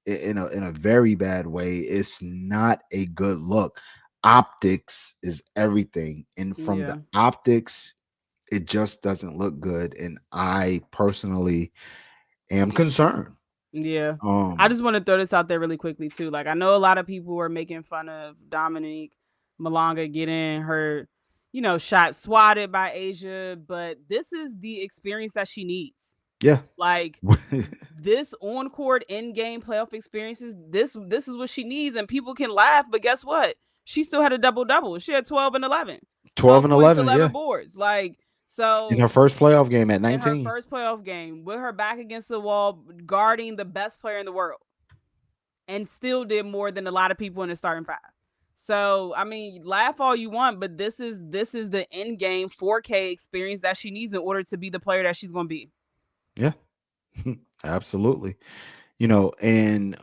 in a very bad way. It's not a good look. Optics is everything, and from the Yeah. optics, it just doesn't look good, and I personally am concerned. Yeah. I um just want to throw this out there really quickly too. Like I know a lot of people were making fun of Dominique Malonga getting her, shot swatted by Asia, but this is the experience that she needs. yeah. Like this on court in game playoff experiences, this is what she needs, and people can laugh, but guess what? She still had a double double. She had 12 and 11, 12 12 and points, 11, yeah, 11 boards. Like in her so, first playoff game at in her 19. first playoff game with her back against the wall, guarding the best player in the world, and still did more than a lot of people in the starting five. So I mean, laugh all you want, but this is the end game 4K experience that she needs in order to be the player that she's going to be. Yeah. Absolutely. And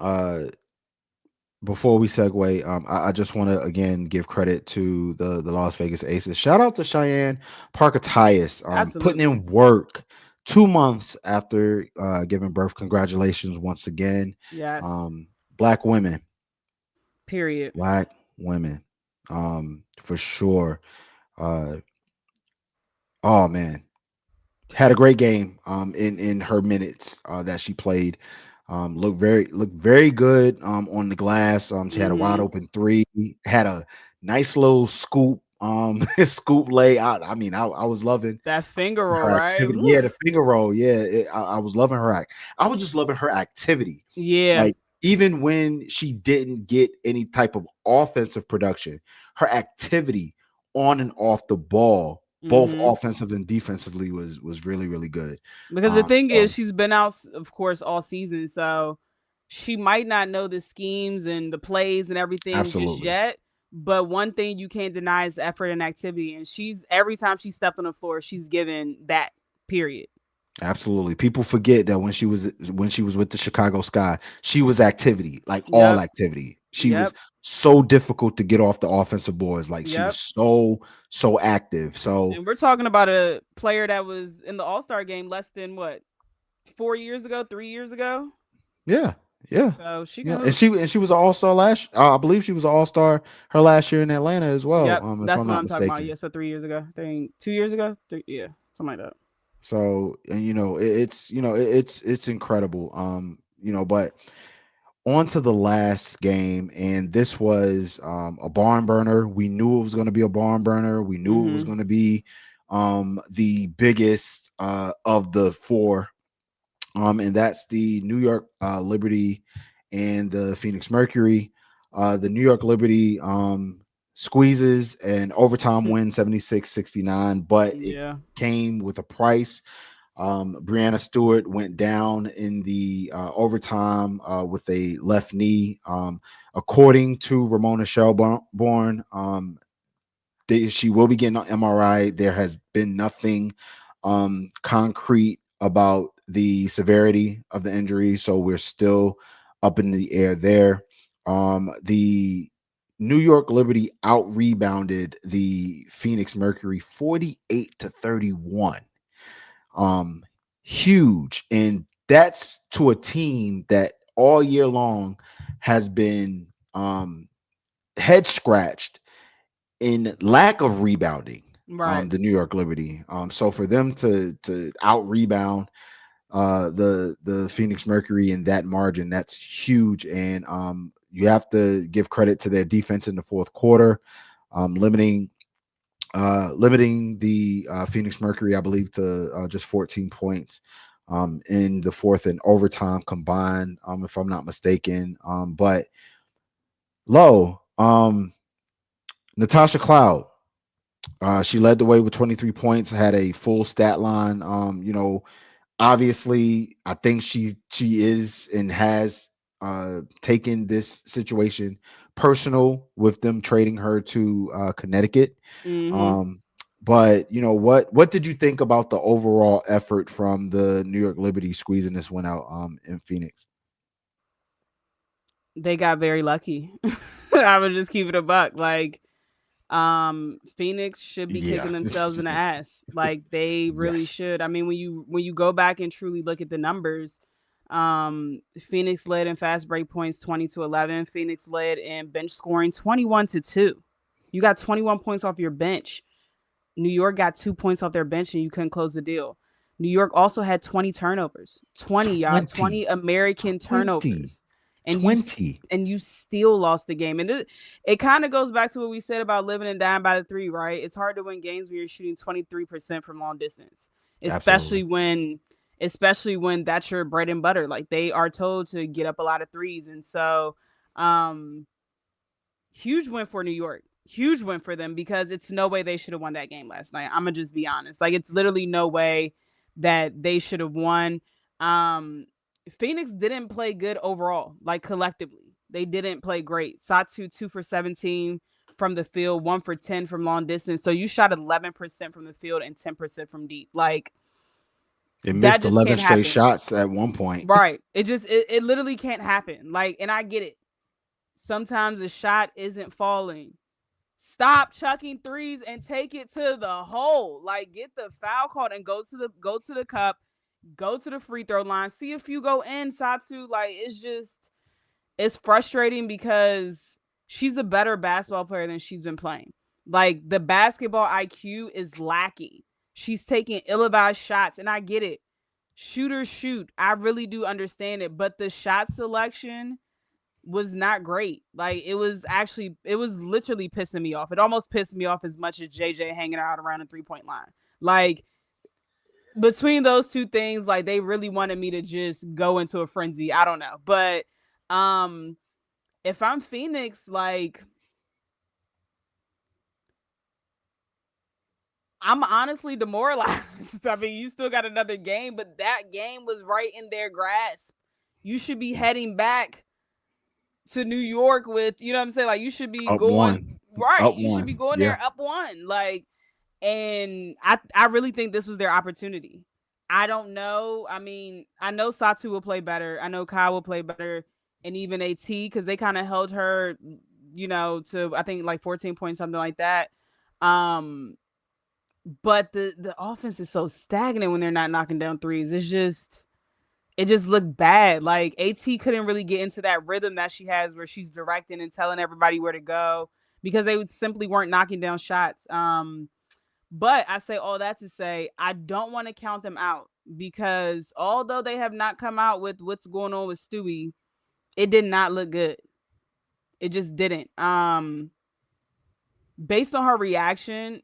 before we segue, I just want to again give credit to the Las Vegas Aces. Shout out to Cheyenne Parker Tyus, putting Absolutely. in work 2 months after giving birth. Congratulations once again. Yes. Black women, Period. black women, for sure. Uh, oh man, had a great game in her minutes that she played. Looked very good on the glass. She had a wide Mhm. open three, had a nice little scoop scoop lay out. I mean, I was loving That finger roll, her right? activity. Woo. Yeah, the finger roll. Yeah, I was loving her act. I was just loving her activity. Yeah. Like, even when she didn't get any type of offensive production, her activity on and off the ball, both Mhm. offensive and defensively, was really, really good. Because the thing So is, she's been out, of course, all season, so she might not know the schemes and the plays and everything just absolutely. yet. But one thing you can't deny is effort and activity, and she's every time she stepped on the floor, she's given that. Period. Absolutely. People forget that when she was with the Chicago Sky, she was activity, like all Yep. activity. She was Yep. so difficult to get off the offensive boards. Like, she was Yep. so active. So And we're talking about a player that was in the All Star game less than what 4 years ago, 3 years ago. yeah, yeah, So she can yeah. And hoop. she was an all-star last. I believe she was an all-star her last year in Atlanta as well. Yep, If that's I'm what not I'm talking about. mistaken. Yeah, so 3 years ago. I think 2 years ago. Yeah, something like that. So, and it's incredible. But on to the last game, and this was a barn burner. We knew it was going to be a barn burner. We knew it was Mm-hmm. going to be the biggest of the four, and that's the New York Liberty and the Phoenix Mercury. The New York Liberty squeezes an overtime win, 76-69, but it Yeah. came with a price. Brianna Stewart went down in the overtime with a left knee. According to Ramona Shelburne, she will be getting an MRI. There has been nothing concrete about the severity of the injury, so we're still up in the air there. The New York Liberty out rebounded the Phoenix Mercury 48-31. Um, Huge, and that's to a team that all year long has been head scratched in lack of rebounding. Right. The New York Liberty. So for them to out rebound the Phoenix Mercury in that margin, that's huge. And you have to give credit to their defense in the fourth quarter, limiting the Phoenix Mercury, I believe, to just 14 points in the fourth and overtime combined, if I'm not mistaken. But low, Natasha Cloud, she led the way with 23 points, had a full stat line. Obviously, I think she is and has taken this situation personal with them trading her to Connecticut. Mm-hmm. Um, but what did you think about the overall effort from the New York Liberty squeezing this one out in Phoenix? They got very lucky. I would just keep it a buck. Like, Phoenix should be Yeah. kicking themselves in the ass. Like they really Yes. should. I mean, when you go back and truly look at the numbers, Phoenix led in fast break points 20-11. Phoenix led in bench scoring 21-2. You got 21 points off your bench. New York got 2 points off their bench and you couldn't close the deal. New York also had 20 turnovers. 20, y'all, 20 20. American 20. turnovers. And you 20. and you still lost the game. And it kind of goes back to what we said about living and dying by the three, right? It's hard to win games when you're shooting 23% from long distance. Absolutely. Especially when that's your bread and butter. Like they are told to get up a lot of threes. And so um huge win for New York. Huge win for them because it's no way they should have won that game last night. I'm gonna just be honest. Like it's literally no way that they should have won. Um, Phoenix didn't play good overall, like collectively. They didn't play great. Satu 2 for 17 from the field, 1 for 10 from long distance. So you shot 11% from the field and 10% from deep. Like It that missed just 11 can't straight happen. shots at one point. Right. It literally can't happen. Like, and I get it. Sometimes a shot isn't falling. Stop chucking threes and take it to the hole. Like get the foul called and go to the cup, go to the free throw line, see if you go in, Satu. Like it's frustrating because she's a better basketball player than she's been playing. Like the basketball IQ is lacking. She's taking ill-advised shots, and I get it. Shooters shoot. I really do understand it, but the shot selection was not great. Like it was literally pissing me off. It almost pissed me off as much as JJ hanging out around the 3 point line. Like between those two things, like they really wanted me to just go into a frenzy. I don't know. But um if I'm Phoenix, like I'm honestly demoralized. I mean, you still got another game, but that game was right in their grasp. You should be heading back to New York with, you know what I'm saying? Like you should be Up going one. right. Up You should be one. going Yeah. there up one. Like, and I really think this was their opportunity. I don't know. I mean, I know Satu will play better. I know Kyle will play better, and even AT because they kind of held her, to I think like 14 points, something like that. Um, but the offense is so stagnant when they're not knocking down threes. It just looked bad. Like AT couldn't really get into that rhythm that she has where she's directing and telling everybody where to go because they simply weren't knocking down shots. But I say all that to say I don't want to count them out because although they have not come out with what's going on with Stewie, it did not look good. It just didn't. Based on her reaction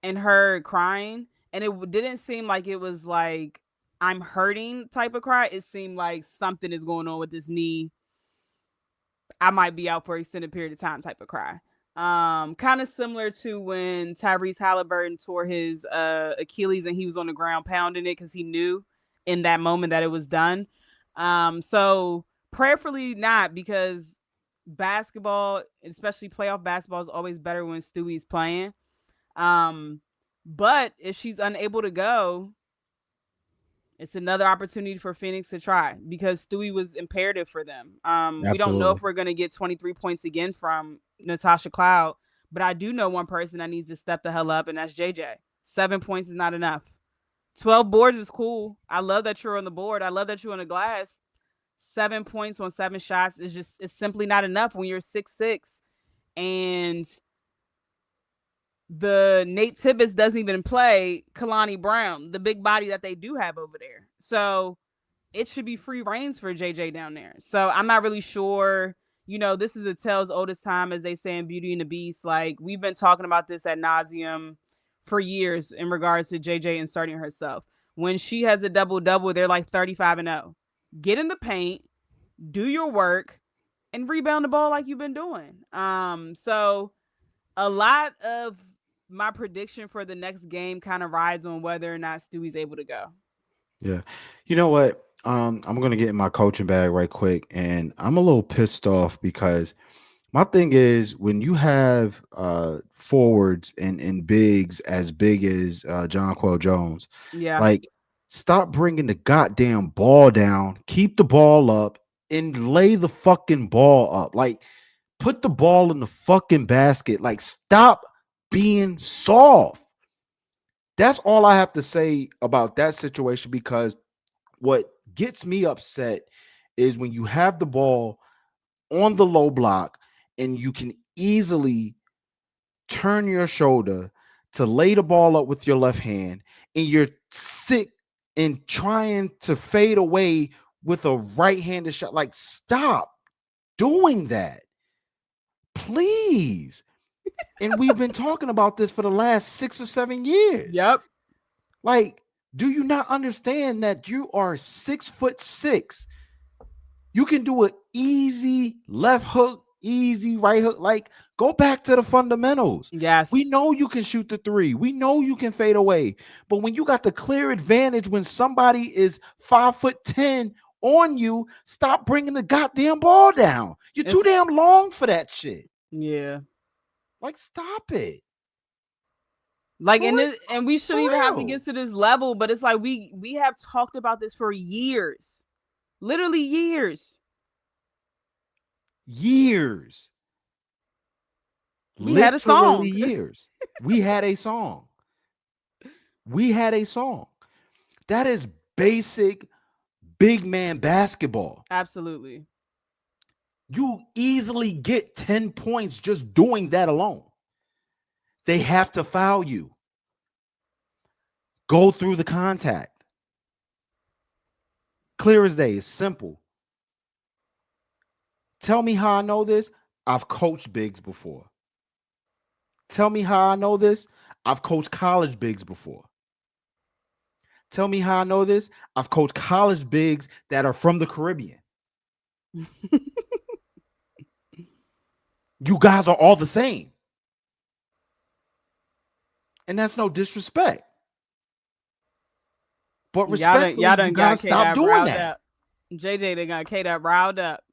and her crying, and it didn't seem like it was like I'm hurting type of cry. It seemed like something is going on with this knee. I might be out for an extended period of time type of cry. Kind of similar to when Tyrese Halliburton tore his Achilles and he was on the ground pounding it because he knew in that moment that it was done. So prayerfully not because basketball, especially playoff basketball, is always better when Stewie's playing. Um, but if she's unable to go, it's another opportunity for Phoenix to try because Stewie was imperative for them. We don't know Absolutely. if we're going to get 23 points again from Natasha Cloud, but I do know one person that needs to step the hell up, and that's JJ. 7 points is not enough. 12 boards is cool. I love that you're on the board. I love that you're on the glass. 7 points on 7 shots is just, it's simply not enough when you're 6'6" and the Nate Tibbetts doesn't even play Kalani Brown, the big body that they do have over there. So it should be free reigns for JJ down there. So I'm not really sure. This is a tale's oldest time, as they say in Beauty and the Beast. Like, we've been talking about this ad nauseum for years in regards to JJ inserting herself. When she has a double double, they're like 35-0. Get in the paint, do your work, and rebound the ball like you've been doing. So a lot of my prediction for the next game kind of rides on whether or not Stewie's able to go. Yeah. You know what? I'm gonna get in my coaching bag right quick, and I'm a little pissed off because my thing is when you have forwards and bigs as big as John Quell Jones, Yeah. like stop bringing the goddamn ball down, keep the ball up, and lay the fucking ball up. Like put the ball in the fucking basket. Like stop being soft. That's all I have to say about that situation because what gets me upset is when you have the ball on the low block and you can easily turn your shoulder to lay the ball up with your left hand and you're sick and trying to fade away with a right-handed shot. Like, stop doing that. Please. And we've been talking about this for the last 6 or 7 years. Yep. Like, do you not understand that you are 6'6"? You can do an easy left hook, easy right hook. Like, go back to the fundamentals. Yes. We know you can shoot the three. We know you can fade away. But when you got the clear advantage when somebody is 5'10" on you, stop bringing the goddamn ball down. You're too damn long for that shit. Yeah. Like, stop it. Like, and we shouldn't even have to real. get to this level, but it's like we have talked about this for years. Literally years. Years. We had a song. Literally years. We had a song. We had a song. That is basic big man basketball. Absolutely. You easily get 10 points just doing that alone. They have to foul you. Go through the contact. Clear as day. It's simple. Tell me how I know this. I've coached bigs before. Tell me how I know this. I've coached college bigs before. Tell me how I know this. I've coached college bigs that are from the Caribbean. You guys are all the same. And that's no disrespect. But respectfully, you gotta stop doing that. Up. JJ, they got K-Dub riled up.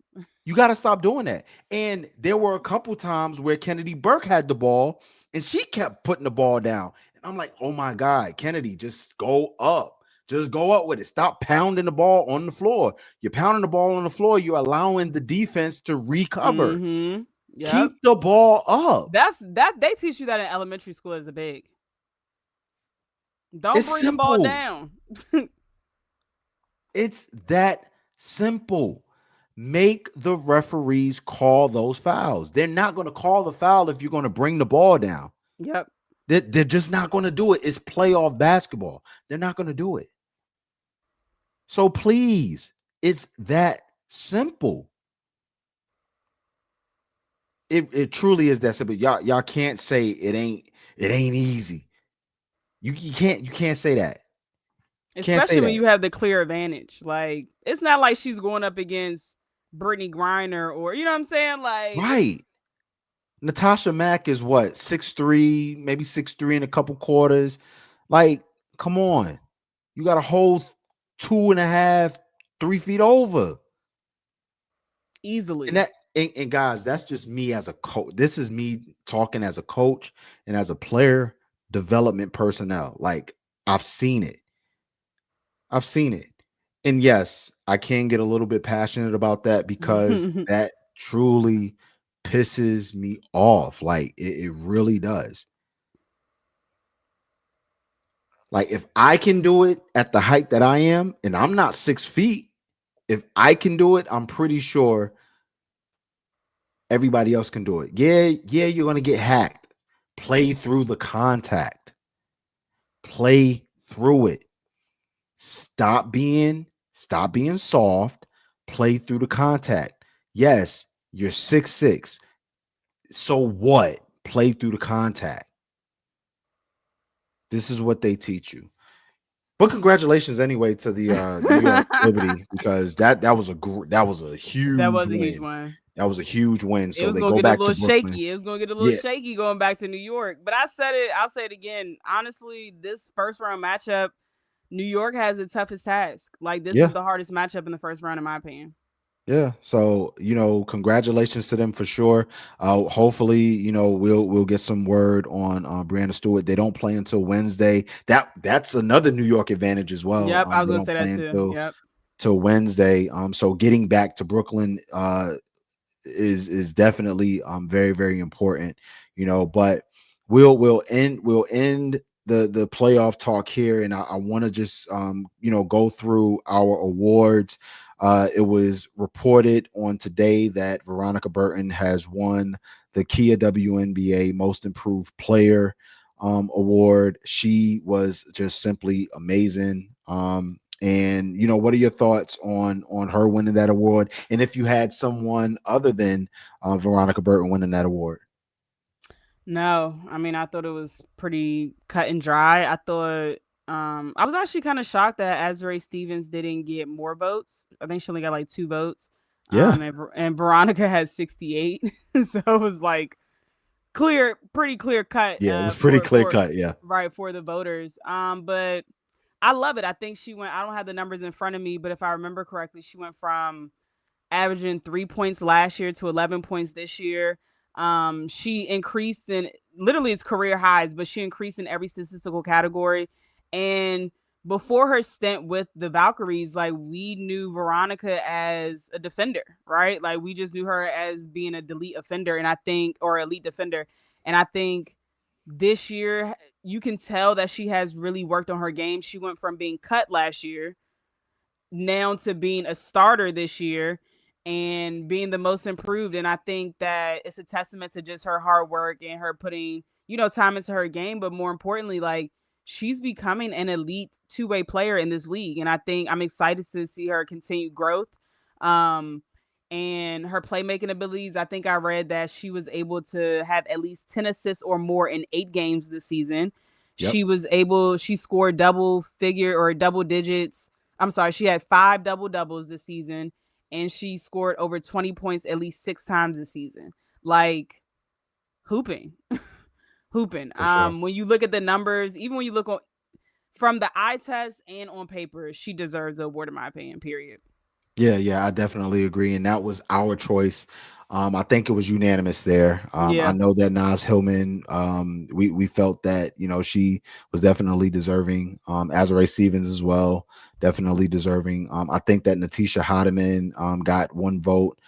You got to stop doing that. And there were a couple times where Kennedy Burke had the ball and she kept putting the ball down. And I'm like, oh my God, Kennedy, just go up. Just go up with it. Stop pounding the ball on the floor. You're pounding the ball on the floor. You're allowing the defense to recover. Mm-hmm. Yep. Keep the ball up. They teach you that in elementary school as a big. Don't bring the ball down. It's that simple. Make the referees call those fouls. They're not going to call the foul if you're going to bring the ball down. Yep. They're just not going to do it. It's playoff basketball. They're not going to do it. So please, it's that simple. It truly is that simple. Y'all can't say it ain't easy. You can't say that. Especially when you have the clear advantage. Like, it's not like she's going up against Brittany Griner or, you know what I'm saying? Like, right. Natasha Mack is what, 6'3", maybe 6'3" in a couple quarters. Like, come on. You got a whole 2.5, 3 feet over. Easily. And guys, that's just me as a coach. This is me talking as a coach and as a player development personnel. Like, I've seen it. And yes, I can get a little bit passionate about that because that truly pisses me off. Like, it really does. Like, if I can do it at the height that I am, and I'm not 6 feet, if I can do it, I'm pretty sure Everybody else can do it. Yeah, yeah, you're gonna get hacked. Play through the contact. Play through it. Stop being soft. Play through the contact. Yes, you're 6'6". So what? Play through the contact. This is what they teach you. But congratulations anyway to the New York Liberty, because that was a That huge was a huge win. one. That was a huge win. It So was they gonna go get a back little to Brooklyn. shaky. It was gonna get a little Yeah, shaky going back to New York. But I said it. I'll say it again. Honestly, this first round matchup, New York has the toughest task. Like this is yeah, the hardest matchup in the first round, in my opinion. yeah. So congratulations to them for sure. Hopefully, we'll get some word on Brianna Stewart. They don't play until Wednesday. That's another New York advantage as well. Yep, I was They gonna don't say that play too. until Yep. till Wednesday. So getting back to Brooklyn is definitely very very important. But we'll end the playoff talk here, and I want to just go through our awards. It was reported on today that Veronica Burton has won the Kia WNBA Most Improved Player award. She was just simply amazing. And what are your thoughts on her winning that award? And if you had someone other than Veronica Burton winning that award? No, I mean I thought it was pretty cut and dry. I thought I was actually kind of shocked that Azrae Stevens didn't get more votes. I think she only got like 2 votes. Yeah, And Veronica had 68. So it was like pretty clear cut yeah, it was pretty for clear cut. Yeah, right for the voters. But I love it. I think she went, I don't have the numbers in front of me, but if I remember correctly, she went from averaging 3 points last year to 11 points this year. She increased in literally its career highs, but she increased in every statistical category. And before her stint with the Valkyries, like we knew Veronica as a defender, right? Like we just knew her as being a delete offender, and I think, or elite defender. And I think this year you can tell that she has really worked on her game. She went from being cut last year now to being a starter this year and being the most improved. And I think that it's a testament to just her hard work and her putting, time into her game. But more importantly, like she's becoming an elite two-way player in this league. And I think I'm excited to see her continued growth. Um, and her playmaking abilities. I think I read that she was able to have at least 10 assists or more in 8 games this season. yep, She scored double figure or double digits. I'm sorry, she had 5 double doubles this season, and she scored over 20 points at least 6 times this season. Like hooping, hooping. for sure. When you look at the numbers, even when you look on from the eye test and on paper, she deserves the award in my opinion. Period. Yeah, yeah, I definitely agree, and that was our choice. I think it was unanimous there. I Yeah. know that Nas Hillman, we felt that she was definitely deserving. Azrae Stevens as well, definitely deserving. I think that Natisha Hotteman got one vote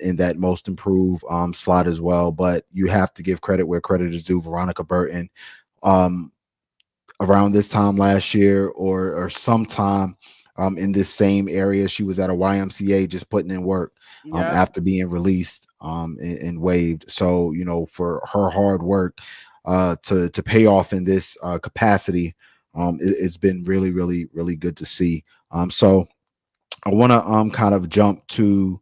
in that most improved slot as well. But you have to give credit where credit is due. Veronica Burton, um, around this time last year or sometime in this same area. She was at a YMCA just putting in work Yep. after being released and waived. So, for her hard work to pay off in this capacity, it's been really, really, really good to see. So I want to kind of jump to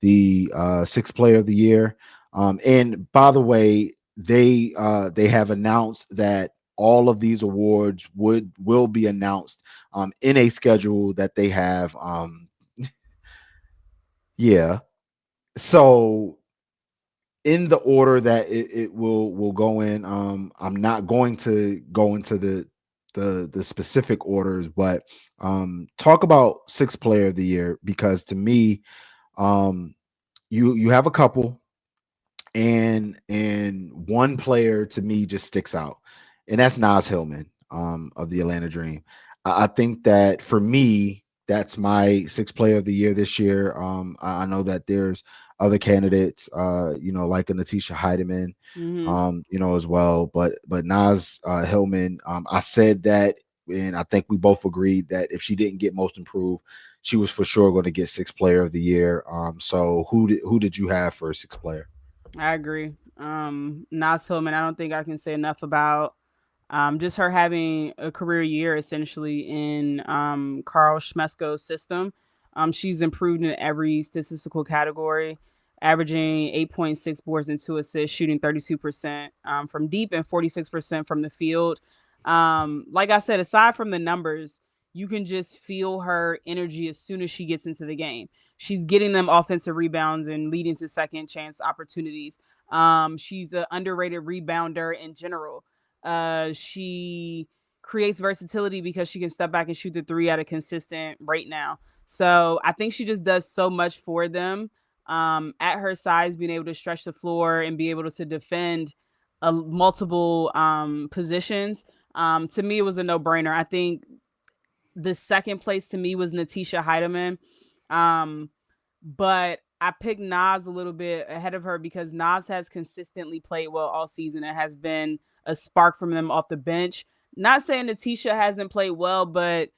the sixth player of the year. And by the way, they have announced that all of these awards will be announced in a schedule that they have. Yeah. So in the order that it will go in, I'm not going to go into the specific orders, but talk about sixth player of the year, because to me, um, you have a couple, and one player to me just sticks out, and that's Nas Hillman of the Atlanta Dream. I think that for me, that's my sixth player of the year this year. I know that there's other candidates, like a Natisha Heidemann, Mm-hmm. as well. But Nas Hillman, I said that, and I think we both agreed that if she didn't get most improved, she was for sure going to get sixth player of the year. So who did you have for sixth player? I agree. Nas Tillman, I don't think I can say enough about just her having a career year essentially in Carl Schmesko's system. She's improved in every statistical category, averaging 8.6 boards and 2 assists, shooting 32% from deep and 46% from the field. Like I said, aside from the numbers, you can just feel her energy as soon as she gets into the game. She's getting them offensive rebounds and leading to second chance opportunities. She's an underrated rebounder in general. She creates versatility because she can step back and shoot the three at a consistent rate now. So I think she just does so much for them. At her size, being able to stretch the floor and be able to defend multiple positions. To me, it was a no brainer. I think the second place to me was Natisha Heidemann. Um, but I picked Nas a little bit ahead of her because Nas has consistently played well all season. It has been a spark from them off the bench. Not saying Natisha hasn't played well, but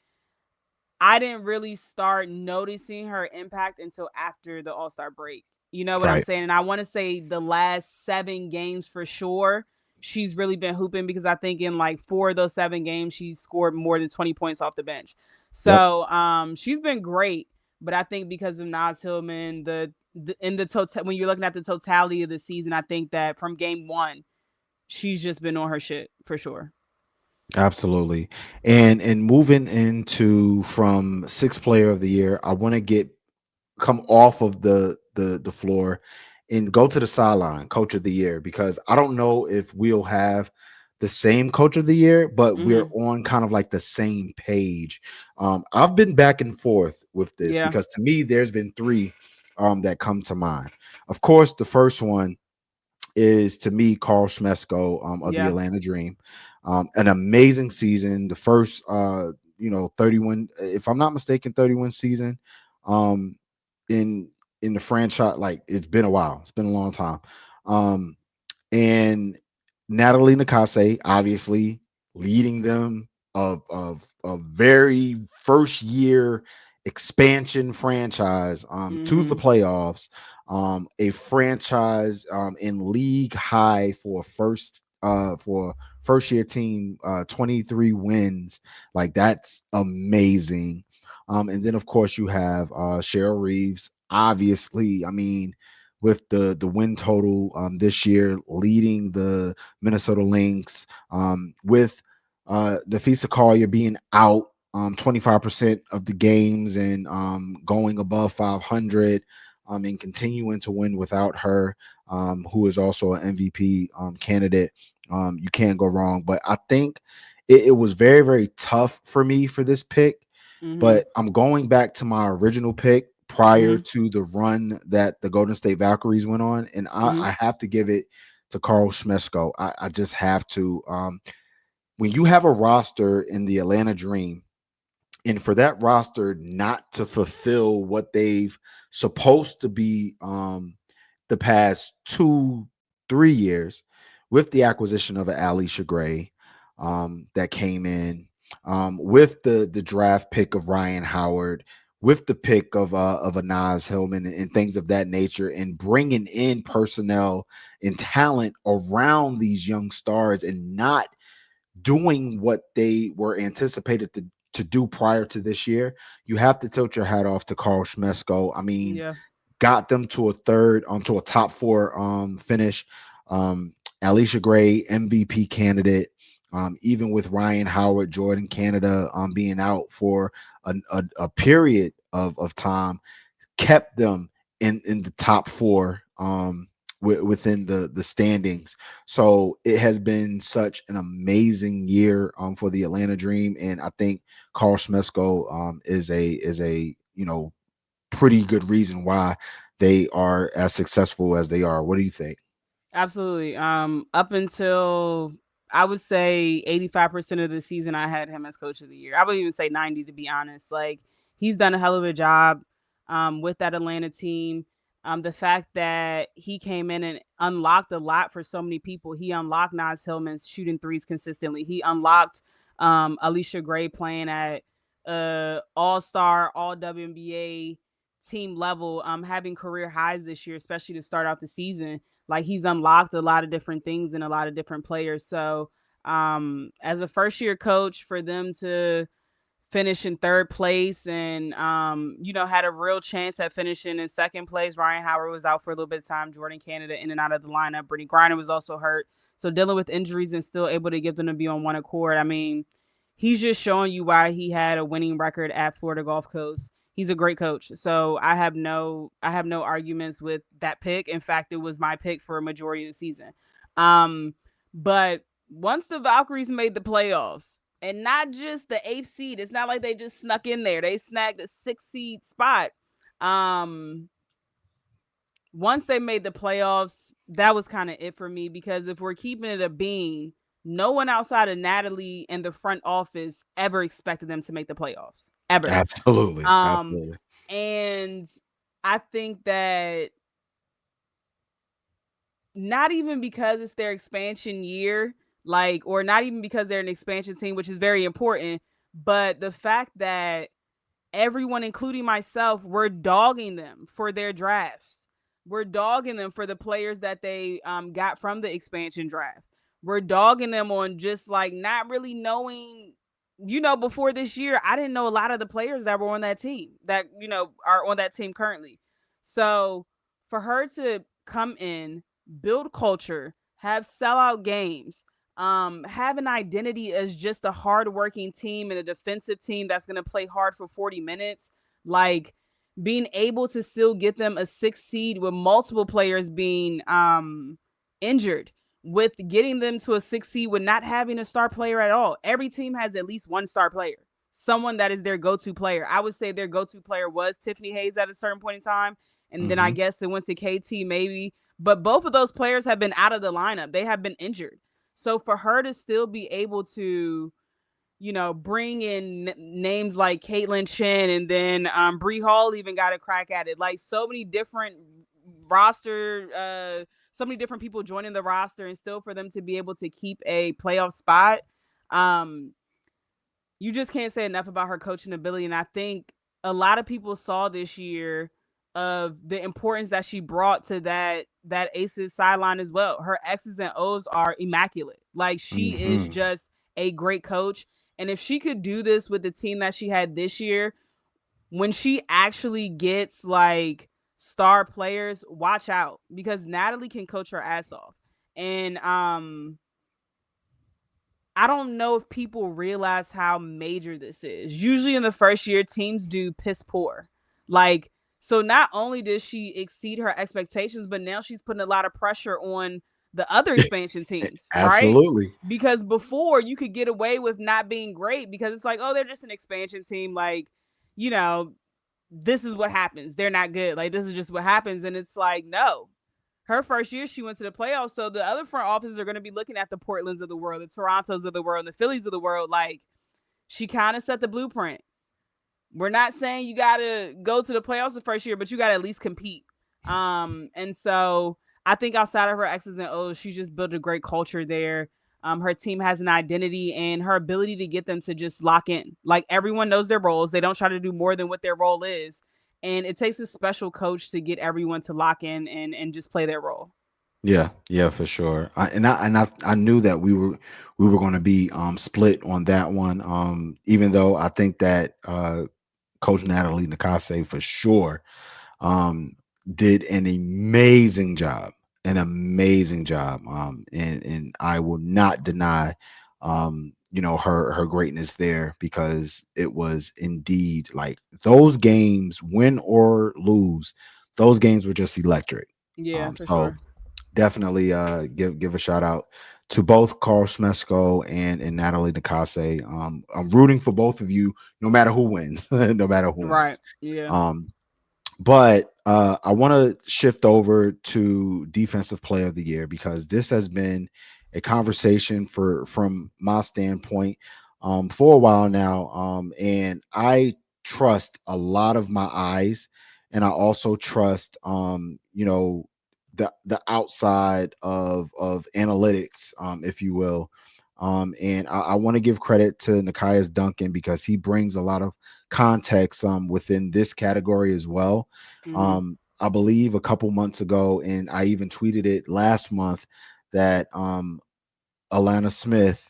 I didn't really start noticing her impact until after the All Star break. You know what I'm Right. saying? And I want to say the last 7 games for sure, she's really been hooping because I think in like 4 of those 7 games, she scored more than 20 points off the bench. Yep. So she's been great. But I think because of Nas Hillman, the in the total when you're looking at the totality of the season, I think that from game one, she's just been on her shit for sure. Absolutely. And moving into from sixth player of the year, I want to get come off of the floor and go to the sideline, coach of the year, because I don't know if we'll have the same coach of the year, but we're Mm-hmm. on kind of like the same page. I've been back and forth with this Yeah. because to me, there's been three that come to mind. Of course, the first one is to me Carl Schmesko of the Yeah. Atlanta Dream. An amazing season. The first 31, if I'm not mistaken, 31 season um in the franchise. Like it's been a while. It's been a long time. Um and Natalie Nakase, obviously leading them of a very first year expansion franchise to the Mm-hmm. playoffs, a franchise in league high for first year team, 23 wins. Like that's amazing. And then of course you have Cheryl Reeves. Obviously, I mean, with the win total this year, leading the Minnesota Lynx, with Nafisa Collier being out 25% of the games and going above 500, and continuing to win without her, who is also an MVP candidate. You can't go wrong. But I think it was very, very tough for me for this pick, Mm-hmm. but I'm going back to my original pick prior Mm-hmm. to the run that the Golden State Valkyries went on, and Mm-hmm. I have to give it to Carl Schmesko. I just have to. When you have a roster in the Atlanta Dream, and for that roster not to fulfill what they've supposed to be the past 2 3 years, with the acquisition of an Alicia Gray that came in, with the draft pick of Ryan Howard, with the pick of a Nas Hillman and things of that nature, and bringing in personnel and talent around these young stars and not doing what they were anticipated to do prior to this year, you have to tilt your hat off to Carl Schmesko. I mean, Yeah. got them to a to a top four finish. Alicia Gray, MVP candidate. Even with Ryan Howard, Jordan Canada being out for a period of time, kept them in the top four within the standings. So it has been such an amazing year for the Atlanta Dream, and I think Carl Schmesko is a pretty good reason why they are as successful as they are. What do you think? Absolutely. Up until I would say 85% of the season, I had him as coach of the year. I would even say 90 to be honest. Like he's done a hell of a job with that Atlanta team. The fact that he came in and unlocked a lot for so many people. He unlocked Nas Hillman shooting threes consistently. He unlocked Alicia Gray playing at all star, all WNBA team level, having career highs this year, especially to start out the season. Like he's unlocked a lot of different things and a lot of different players. So as a first year coach, for them to finish in third place and had a real chance at finishing in second place. Ryan Howard was out for a little bit of time. Jordan Canada in and out of the lineup. Brittany Griner was also hurt. So dealing with injuries and still able to get them to be on one accord. I mean, he's just showing you why he had a winning record at Florida Gulf Coast. He's a great coach. So I have no arguments with that pick. In fact, it was my pick for a majority of the season. But once the Valkyries made the playoffs, and not just the eighth seed, it's not like they just snuck in there. They snagged a 6 seed spot. Um, Once they made the playoffs, that was kind of it for me because if we're keeping it a bean, no one outside of Natalie and the front office ever expected them to make the playoffs. Ever. Absolutely. Um, Absolutely. and I think that not even because it's their expansion year, like, or not even because they're an expansion team, which is very important, but the fact that everyone, including myself, were dogging them for their drafts. We're dogging them for the players that they got from the expansion draft. We're dogging them on just like not really knowing. Before this year, I didn't know a lot of the players that were on that team that are on that team currently. So for her to come in, build culture, have sellout games, have an identity as just a hardworking team and a defensive team that's going to play hard for 40 minutes, like being able to still get them a 6 seed with multiple players being injured, with getting them to a 6 seed with not having a star player at all. Every team has at least one star player, someone that is their go-to player. I would say their go-to player was Tiffany Hayes at a certain point in time, and then I Hmm. guess it went to KT maybe, but both of those players have been out of the lineup. They have been injured. So for her to still be able to, bring in names like Caitlin Chen, and then Bree Hall even got a crack at it. Like so many different so many different people joining the roster, and still for them to be able to keep a playoff spot. Um, you just can't say enough about her coaching ability. And I think a lot of people saw this year of the importance that she brought to that Aces sideline as well. Her X's and O's are immaculate. Like she is Hmm. just a great coach. And if she could do this with the team that she had this year, when she actually gets like star players, watch out because Natalie can coach her ass off. And I don't know if people realize how major this is. Usually in the first year, teams do piss poor. Like, so not only does she exceed her expectations, but now she's putting a lot of pressure on the other expansion teams, right? Absolutely. Because before you could get away with not being great because it's like, oh, they're just an expansion team. Like, you know, this is what happens. They're not good. Like, this is just what happens. And it's like, no, her first year she went to the playoffs. So the other front offices are going to be looking at the Portlands of the world, the Torontos of the world, and the Phillies of the world. Like she kind of set the blueprint. We're not saying you got to go to the playoffs the first year, but you got to at least compete. And so I think outside of her X's and O's, she just built a great culture there. Her team has an identity and her ability to get them to just lock in. Like everyone knows their roles. They don't try to do more than what their role is. And it takes a special coach to get everyone to lock in and just play their role. Yeah, yeah, for sure. I knew that we were going to be split on that one. Even though I think that Coach Natalie Nakase for sure um, did an amazing job. And I will not deny, her greatness there because it was indeed like those games, win or lose, those games were just electric. Yeah, for So sure. definitely give a shout out to both Carl Smesco and Natalie Nakase. I'm rooting for both of you, no matter who wins, no matter who Right. wins. Yeah. Um, but I want to shift over to Defensive Player of the Year because this has been a conversation from my standpoint for a while now. And I trust a lot of my eyes, and I also trust the outside of analytics, if you will, And I want to give credit to Nikias Duncan because he brings a lot of context within this category as well. Mm-hmm. I believe a couple months ago, and I even tweeted it last month, that Alana Smith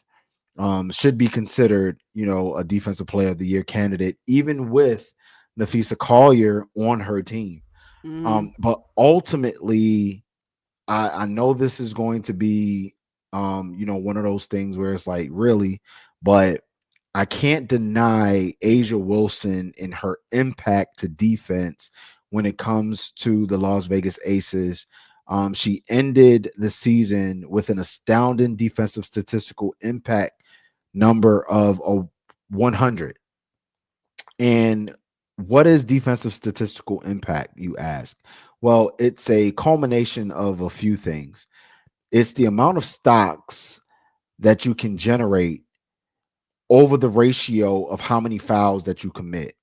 should be considered, a defensive player of the year candidate, even with Nafisa Collier on her team. Mm-hmm. But ultimately, I know this is going to be, one of those things where it's like, really, but I can't deny Asia Wilson and her impact to defense when it comes to the Las Vegas Aces. She ended the season with an astounding defensive statistical impact number of 100. And what is defensive statistical impact, you ask? Well, it's a culmination of a few things. It's the amount of stocks that you can generate over the ratio of how many fouls that you commit.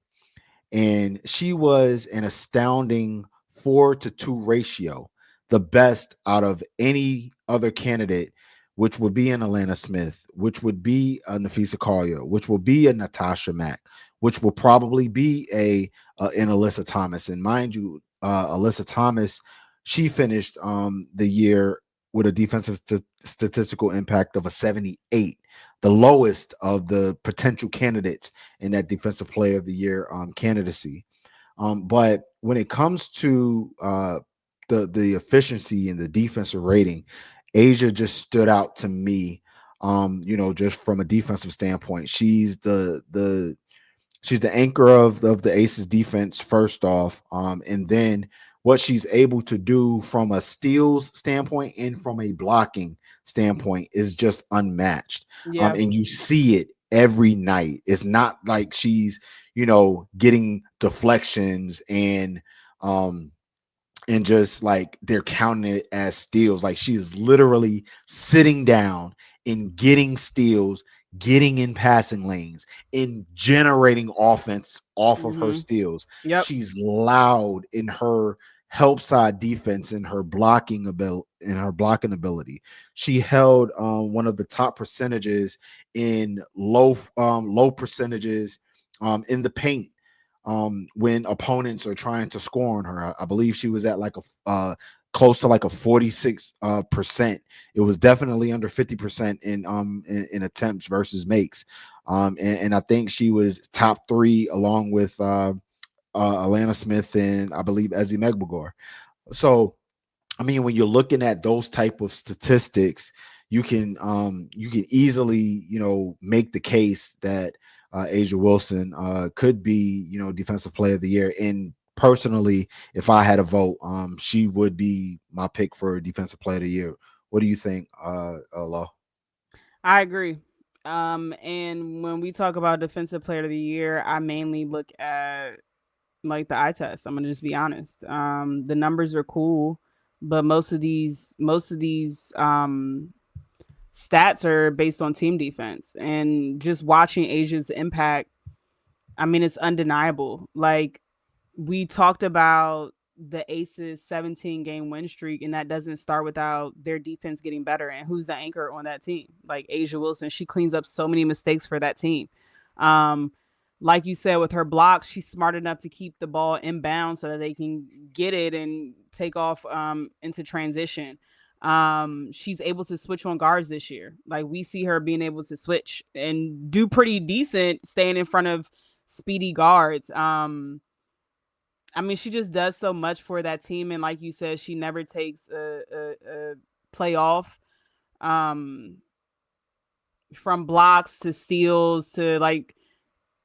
And she was an astounding 4-2 ratio, the best out of any other candidate, which would be an Atlanta Smith, which would be a Nafisa Collier, which will be a Natasha Mack, which will probably be an Alyssa Thomas. And mind you, Alyssa Thomas, she finished the year with a defensive statistical impact of a 78, the lowest of the potential candidates in that defensive player of the year candidacy. But when it comes to the efficiency and the defensive rating, Asia just stood out to me. Just from a defensive standpoint, she's the anchor of the Aces defense first off, and then what she's able to do from a steals standpoint and from a blocking standpoint is just unmatched. Yeah. And you see it every night. It's not like she's getting deflections and just like they're counting it as steals. Like she's literally sitting down and getting steals, getting in passing lanes, and generating offense off of her Mm-hmm. steals. Yep. She's loud in her help side defense and her blocking ability. She held one of the top percentages in low percentages in the paint when opponents are trying to score on her. I believe she was at like a close to like a 46 percent. It was definitely under 50% in attempts versus makes. And I think she was top three along with Alana Smith and I believe Ezzy Megbagor. So I mean, when you're looking at those type of statistics, you can easily make the case that Asia Wilson could be defensive player of the year. And personally, if I had a vote, she would be my pick for defensive player of the year. What do you think, Law? I agree. And when we talk about defensive player of the year, I mainly look at like the eye test. I'm gonna just be honest. The numbers are cool, but most of these stats are based on team defense. And just watching Asia's impact, I mean, it's undeniable. Like we talked about the Aces 17 game win streak, and that doesn't start without their defense getting better. And who's the anchor on that team? Like Asia Wilson, she cleans up so many mistakes for that team. Um, like you said, with her blocks, she's smart enough to keep the ball inbound so that they can get it and take off into transition. She's able to switch on guards this year. Like we see her being able to switch and do pretty decent staying in front of speedy guards. I mean, she just does so much for that team, and like you said, she never takes a playoff. Um, from blocks to steals to like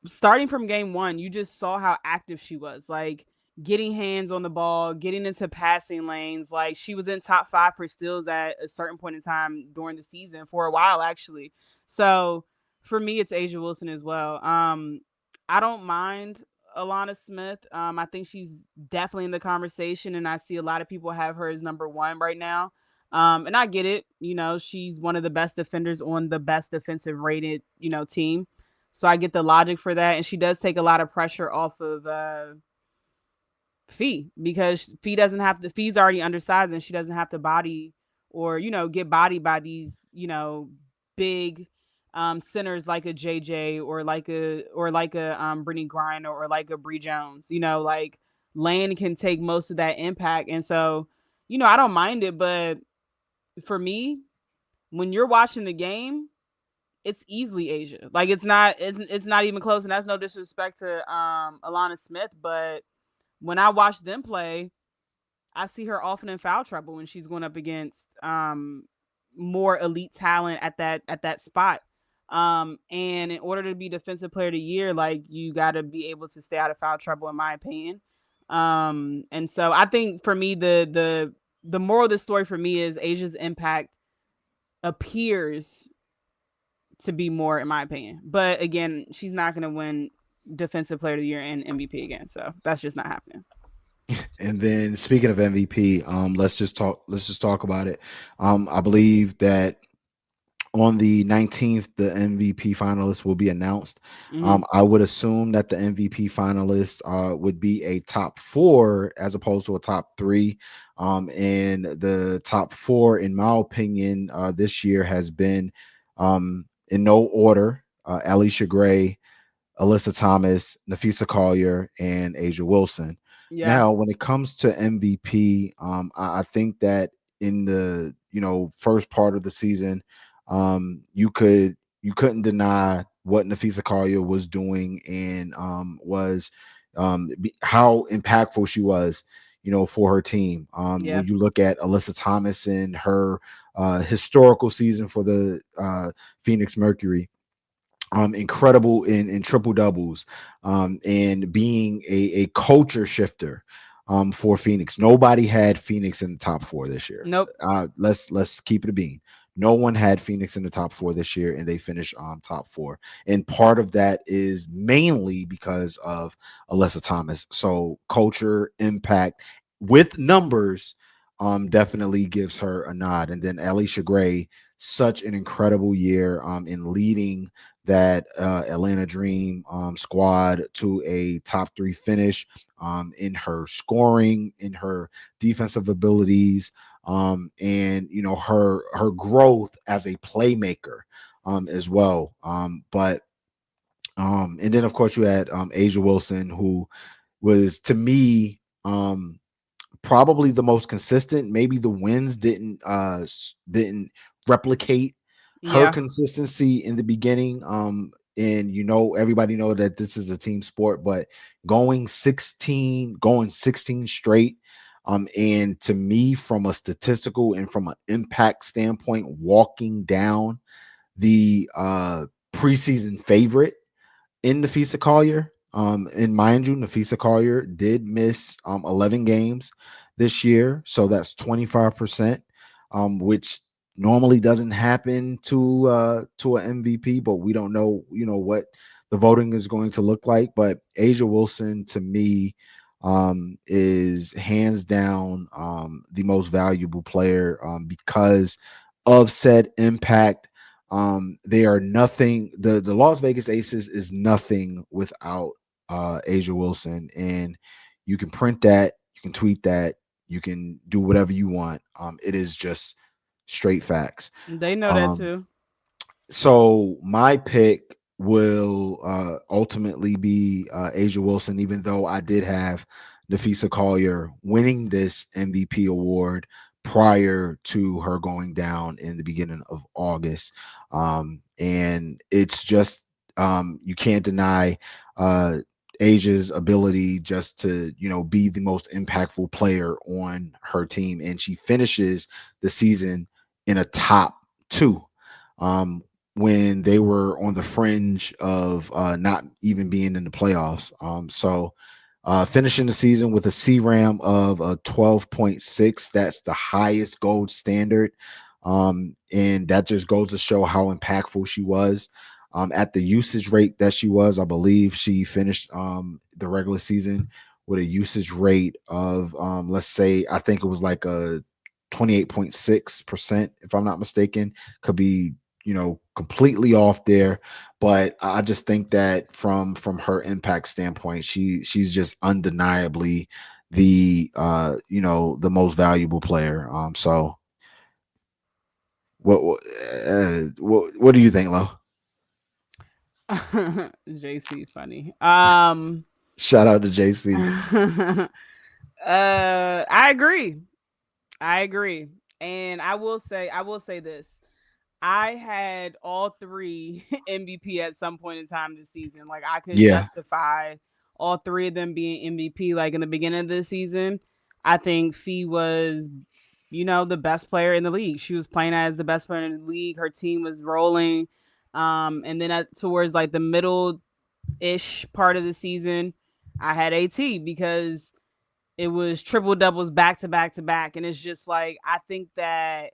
starting from game one, you just saw how active she was. Like getting hands on the ball, getting into passing lanes. Like she was in top five for steals at a certain point in time during the season for a while, actually. So for me, it's Asia Wilson as well. I don't mind Alana Smith. I think she's definitely in the conversation, and I see a lot of people have her as number one right now. And I get it. You know, she's one of the best defenders on the best defensive rated, team. So I get the logic for that. And she does take a lot of pressure off of Fee because Fee doesn't have to, Fee's already undersized and she doesn't have to body or, get bodied by these, big centers like a JJ or like a Brittany Griner or like a Bree Jones. You know, like Lane can take most of that impact, and so I don't mind it. But for me, when you're watching the game, it's easily Asia. Like it's not even close, and that's no disrespect to Alana Smith, but when I watch them play, I see her often in foul trouble when she's going up against more elite talent at that spot. And in order to be defensive player of the year, like you got to be able to stay out of foul trouble, in my opinion. And so I think for me, the moral of the story for me is Asia's impact appears to be more, in my opinion. But again, she's not going to win defensive player of the year and MVP again, so that's just not happening. And then speaking of MVP, let's just talk about it. I believe that on the 19th, the MVP finalists will be announced. Mm-hmm. I would assume that the MVP finalists would be a top four as opposed to a top three. And the top four, in my opinion, this year has been in no order: Alicia Gray, Alyssa Thomas, Nafisa Collier, and Asia Wilson. Yeah. Now, when it comes to MVP, I think that in the first part of the season, you couldn't deny what Nafisa Collier was doing and was how impactful she was, for her team. Yeah. When you look at Alyssa Thomas and her historical season for the Phoenix Mercury, incredible in triple doubles, and being a culture shifter for Phoenix. Nobody had Phoenix in the top four this year. Nope. Let's keep it a bean. No one had Phoenix in the top four this year, and they finished top four. And part of that is mainly because of Alyssa Thomas. So culture, impact with numbers definitely gives her a nod. And then Alicia Gray, such an incredible year in leading that Atlanta Dream squad to a top three finish in her scoring, in her defensive abilities, and her growth as a playmaker as well. And then of course you had Asia Wilson, who was to me probably the most consistent. Maybe the wins didn't replicate her Yeah. consistency in the beginning. And everybody know that this is a team sport, but going 16 straight. And to me, from a statistical and from an impact standpoint, walking down the preseason favorite in Nafisa Collier. And mind you, Nafisa Collier did miss 11 games this year, so that's 25%, which normally doesn't happen to an MVP, but we don't know, what the voting is going to look like. But Asia Wilson, to me, is hands down the most valuable player because of said impact. They are nothing. The Las Vegas Aces is nothing without Asia Wilson, and you can print that, you can tweet that, you can do whatever you want. It is just straight facts. They know that Um, too. so my pick will ultimately be Asia Wilson, even though I did have Nafisa Collier winning this MVP award prior to her going down in the beginning of August. And it's just you can't deny Asia's ability just to be the most impactful player on her team, and she finishes the season in a top two. Um, when they were on the fringe of not even being in the playoffs. So finishing the season with a CRAM of 12.6, that's the highest gold standard. And that just goes to show how impactful she was. At the usage rate that she was, I believe she finished the regular season with a usage rate of, let's say, I think it was like a 28.6%, if I'm not mistaken. Could be completely off there, but I just think that from her impact standpoint, she's just undeniably the the most valuable player. So what do you think, Lo? JC funny. Shout out to JC. I agree. I agree. And I will say this. I had all three MVP at some point in time this season. Like I could Yeah, justify all three of them being MVP. Like in the beginning of the season, I think Fee was, the best player in the league. She was playing as the best player in the league. Her team was rolling. And then towards like the middle ish part of the season, I had AT because it was triple doubles back to back to back. And it's just like, I think that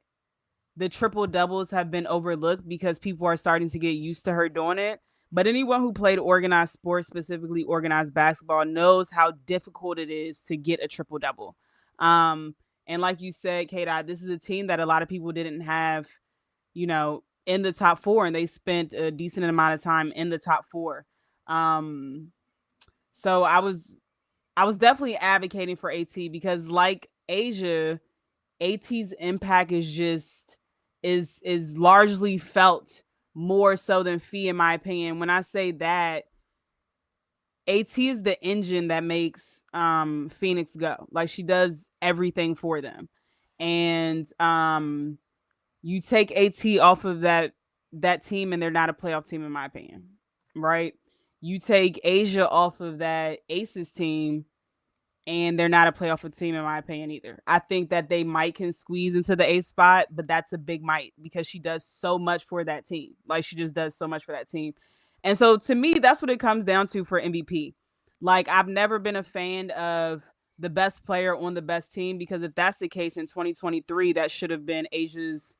the triple doubles have been overlooked because people are starting to get used to her doing it. But anyone who played organized sports, specifically organized basketball, knows how difficult it is to get a triple double. Um, and like you said, K Dot, this is a team that a lot of people didn't have, in the top four, and they spent a decent amount of time in the top four. Um, so I was definitely advocating for AT because, like Asia, AT's impact is largely felt more so than Fee, in my opinion. When I say that, AT is the engine that makes Phoenix go. Like she does everything for them. And you take AT off of that team and they're not a playoff team in my opinion. Right? You take Asia off of that Aces team and they're not a playoff team in my opinion either. I think that they might can squeeze into the eighth spot, but that's a big might because she does so much for that team. Like she just does so much for that team. And so to me, that's what it comes down to for MVP. Like I've never been a fan of the best player on the best team because if that's the case in 2023, that should have been Asia's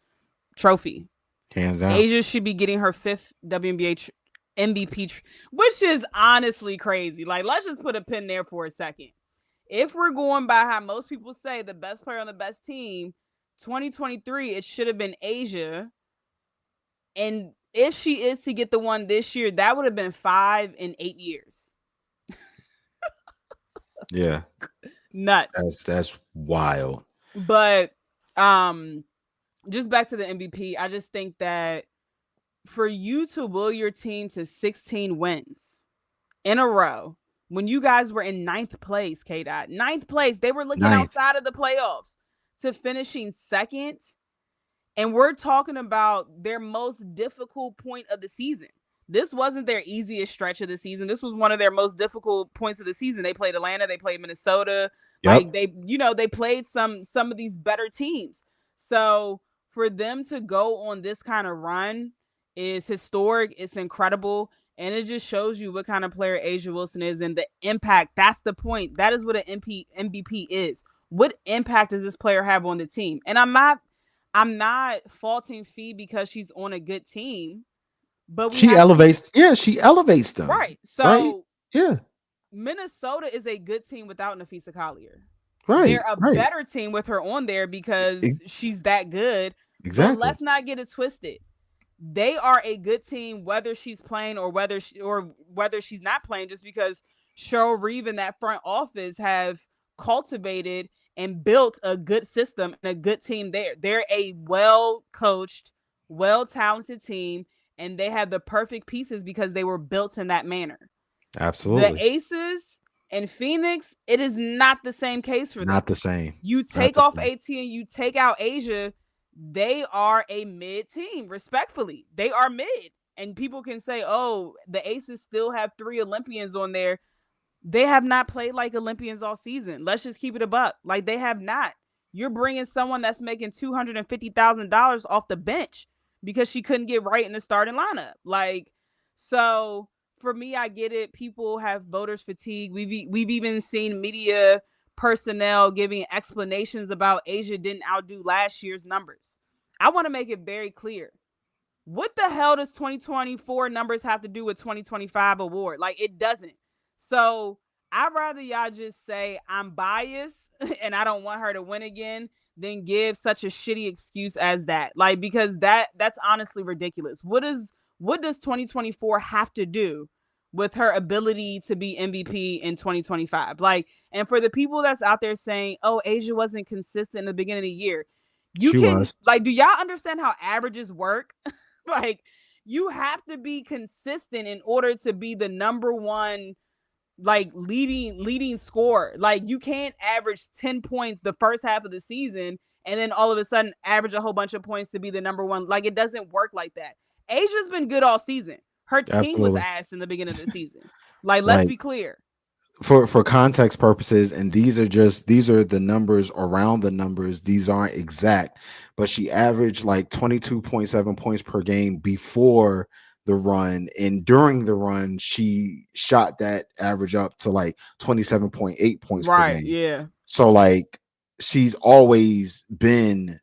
trophy. hands down. Asia should be getting her fifth WNBA MVP, which is honestly crazy. Like let's just put a pin there for a second. If we're going by how most people say the best player on the best team, 2023, it should have been Asia. And if she is to get the one this year, that would have been 5 in 8 years. Yeah, Nuts. that's wild. But just back to the MVP, I just think that for you to will your team to 16 wins in a row, when you guys were in ninth place, K Dot, ninth place, they were looking Ninth. outside of the playoffs to finishing second. And we're talking about their most difficult point of the season. This wasn't their easiest stretch of the season. This was one of their most difficult points of the season. They played Atlanta, they played Minnesota. Like Yep. they played some of these better teams. So for them to go on this kind of run is historic. It's incredible. And it just shows you what kind of player Asia Wilson is and the impact. That's the point. That is what an MVP is. What impact does this player have on the team? And I'm not faulting Fee because she's on a good team, but we She have to be elevates. Yeah, she elevates them. right. Right. So Yeah. Minnesota is a good team without Nafisa Collier. Right. They're a Right. better team with her on there because E- she's that good. But exactly. let's not get it twisted. They are a good team whether she's playing or whether she's not playing. Just because Cheryl Reeve and that front office have cultivated and built a good system and a good team there. They're a well coached, well talented team, and they have the perfect pieces because they were built in that manner. The Absolutely. Aces and Phoenix, it is not the same case for Not them. the same. You Not take the off same. AT and you take out Asia, they are a mid team, respectfully. They are mid. And people can say, oh, the Aces still have 3 Olympians on there. They have not played like Olympians all season. Let's just keep it a buck. Like they have not. You're bringing someone that's making $250,000 off the bench because she couldn't get right in the starting lineup. Like, so for me, I get it. People have voters fatigue. We've even seen media personnel giving explanations about Asia didn't outdo last year's numbers. I want to make it very clear. What the hell does 2024 numbers have to do with 2025 award? Like it doesn't. So I'd rather y'all just say I'm biased and I don't want her to win again than give such a shitty excuse as that. Like because that's honestly ridiculous. What does 2024 have to do with her ability to be MVP in 2025? Like, and for the people that's out there saying, "Oh, Asia wasn't consistent in the beginning of the year," You She can was. like, do y'all understand how averages work? Like, you have to be consistent in order to be the number one like leading scorer. Like, you can't average 10 points the first half of the season and then all of a sudden average a whole bunch of points to be the number one. Like, it doesn't work like that. Asia's been good all season. Her team was Absolutely. ass in the beginning of the season. Like, let's Like be clear. for context purposes, and these are the numbers around the numbers. These aren't exact, but she averaged like 22.7 points per game before the run, and during the run she shot that average up to like 27.8 points per Right, game. yeah. So like she's always been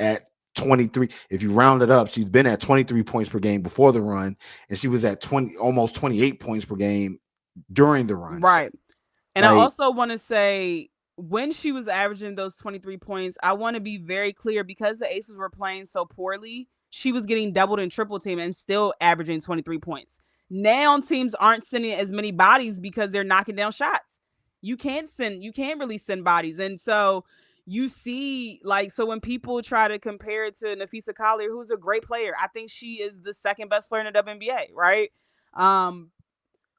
at 23. If you round it up, she's been at 23 points per game before the run, and she was at 20, almost 28 points per game during the run. So Right. And I like also want to say, when she was averaging those 23 points, I want to be very clear, because the Aces were playing so poorly, she was getting doubled and triple team and still averaging 23 points. Now teams aren't sending as many bodies because they're knocking down shots. You can't really send bodies. And so you see, like, so when people try to compare it to Nafisa Collier, who's a great player, I think she is the second best player in the WNBA, right? Um,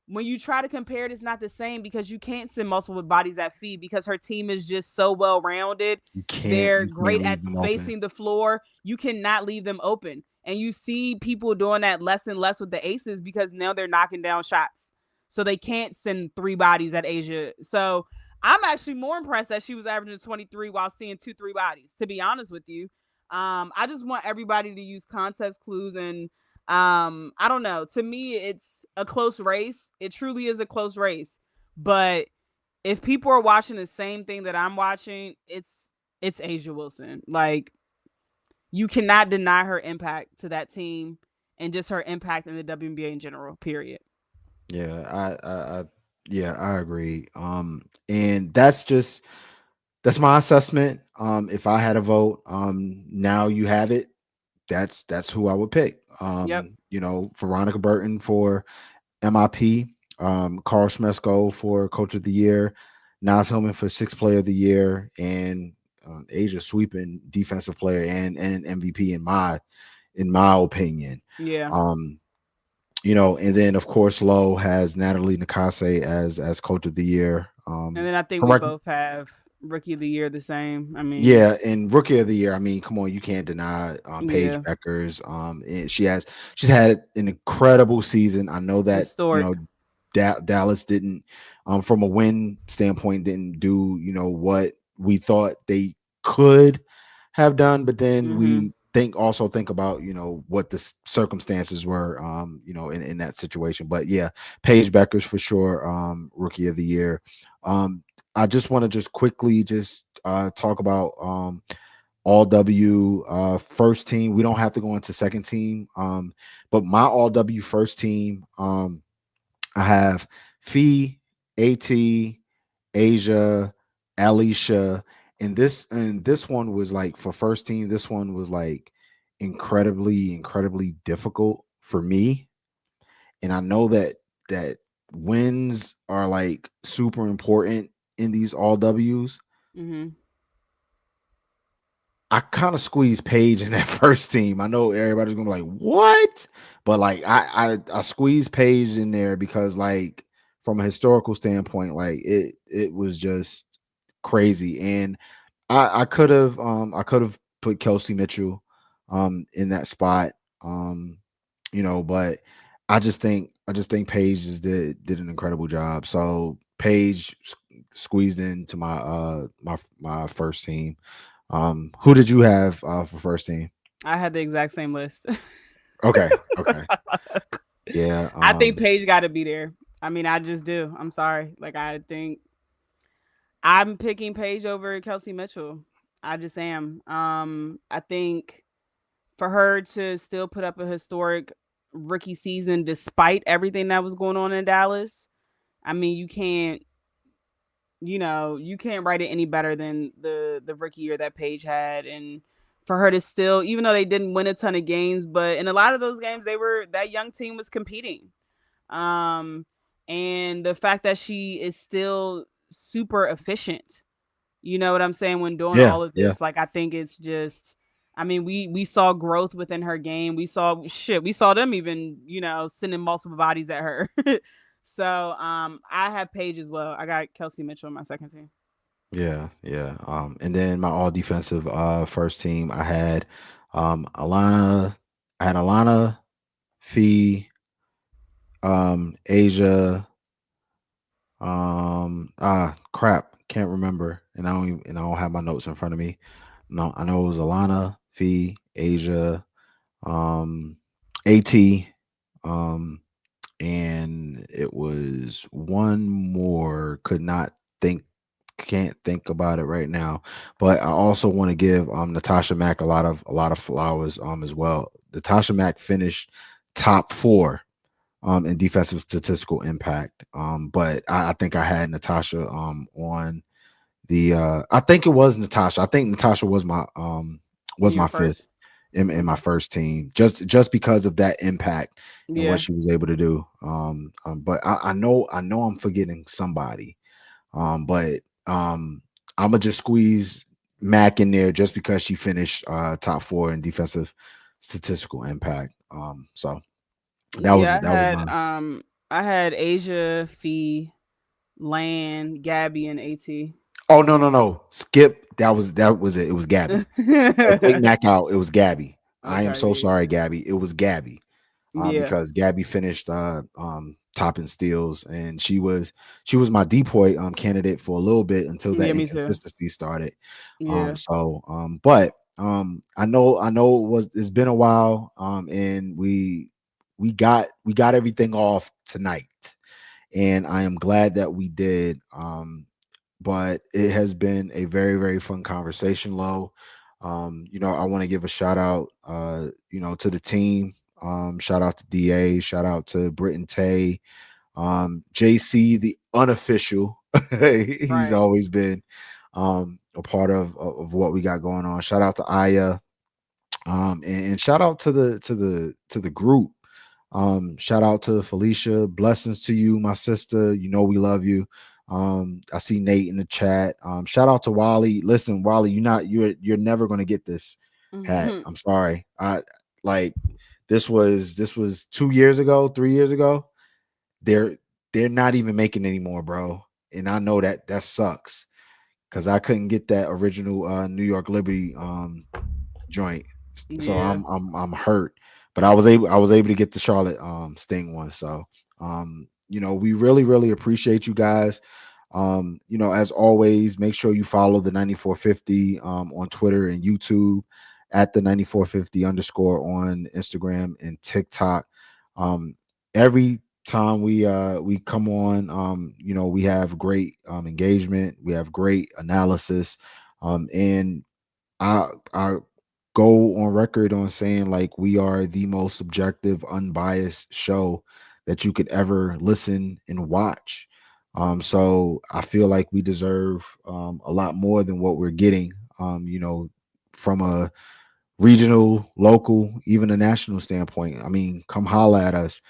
when you try to compare it, it's not the same, because you can't send multiple bodies at feed, because her team is just so well rounded. They're you can't great leave at them open. spacing the floor. You cannot leave them open. And you see people doing that less and less with the Aces, because now they're knocking down shots. So they can't send three bodies at Asia. So I'm actually more impressed that she was averaging 23 while seeing 2 3 bodies, to be honest with you. I just want everybody to use context clues. And I don't know, to me it's a close race. It truly is a close race. But if people are watching the same thing that I'm watching, it's Asia Wilson. Like, you cannot deny her impact to that team and just her impact in the WNBA in general, period. Yeah, yeah, I agree. And that's my assessment. If I had a vote, now you have it. That's who I would pick. Yep. You know, Veronica Burton for MIP, Carl Schmesko for Coach of the Year, Nas Hillman for Sixth Player of the Year, and Asia Sweeping Defensive Player and MVP in my opinion. Yeah. Um, you know, and then of course Lowe has Natalie Nakase as Coach of the Year. And then I think we Correct. both have Rookie of the Year the same. I mean, Yeah, and Rookie of the Year. I mean, come on, you can't deny Paige yeah, Beckers. And she's had an incredible season. I know that historic. Dallas didn't, from a win standpoint, didn't do what we thought they could have done. But then Mm-hmm. we think about what the circumstances were, in that situation. But yeah, Paige Beckers for sure, Rookie of the Year. I just want to just quickly talk about all W first team. We don't have to go into second team, but my all W first team. I have Fee, At, Asia, Alicia, and this one was like for first team. This one was like incredibly difficult for me, and I know that wins are like super important in these all W's. Mm-hmm. I kind of squeezed Paige in that first team. I know everybody's gonna be like, "What?" But like, I squeezed Paige in there because, like, from a historical standpoint, like it was just crazy, and I could have put Kelsey Mitchell in that spot, um, but I just think Paige just did an incredible job. So Paige squeezed into my first team. Who did you have for first team? I had the exact same list. Okay, okay, yeah. I think Paige got to be there. I mean, I just do. I'm sorry. Like, I think I'm picking Paige over Kelsey Mitchell. I just am. I think for her to still put up a historic rookie season despite everything that was going on in Dallas, I mean, you can't write it any better than the rookie year that Paige had. And for her to still, even though they didn't win a ton of games, but in a lot of those games, that young team was competing. Um, and the fact that she is still super efficient, You know what I'm saying? When doing Yeah, all of yeah, this, like I think it's just I mean, we saw growth within her game. We saw them even, sending multiple bodies at her. So I have Paige as well. I got Kelsey Mitchell in my second team. yeah, yeah. And then my all defensive first team, I had Alana, Fee, Asia, crap, can't remember, and I don't have my notes in front of me. No, I know it was Alana, Fee, Asia, um, At, um, and it was one more. Could not think, can't think about it right now. But I also want to give Natasha Mack a lot of flowers as well. Natasha Mack finished top four in defensive statistical impact. But I think I had Natasha on the I think it was Natasha. I think Natasha was In your my fifth first. in my Okay. first team, just because of that impact and what Yeah. she was able to do. But I know I'm forgetting somebody. But I'm gonna just squeeze Mac in there just because she finished top four in defensive statistical impact. So Yeah, that was mine. I had Asia, Fee, Land, Gabby, and AT. Oh, no, no, no. Skip. That was it. It was Gabby. So take Mac out. It was Gabby. I am Okay, so yeah. sorry, Gabby. It was Gabby. Yeah. Because Gabby finished top in steals, and she was my depoy candidate for a little bit until that Yeah, me too. inconsistency started. Yeah. But I know it's been a while, and we got everything off tonight, and I am glad that we did. But it has been a very, very fun conversation, Low. I want to give a shout out, to the team. Shout out to DA, shout out to Britton Tay, JC, the unofficial. He's Right. always been a part of what we got going on. Shout out to Aya, and shout out to the group. Shout out to Felicia. Blessings to you, my sister. You know we love you. I see Nate in the chat. Shout out to Wally. Listen, Wally, you're never gonna get this hat. Mhm. I'm sorry. I like this was 2 years ago, 3 years ago. They're they're not even making anymore, bro. And I know that sucks because I couldn't get that original New York Liberty joint. So Yeah. I'm hurt. But I was able to get the Charlotte Sting one. So we really, really appreciate you guys. As always, make sure you follow the 9450 on Twitter and YouTube, at the 9450 underscore on Instagram and TikTok. Um every time we come on, we have great engagement, we have great analysis. And I go on record on saying, like, we are the most subjective, unbiased show that you could ever listen and watch. So I feel like we deserve a lot more than what we're getting. From a regional, local, even a national standpoint. I mean, come holla at us.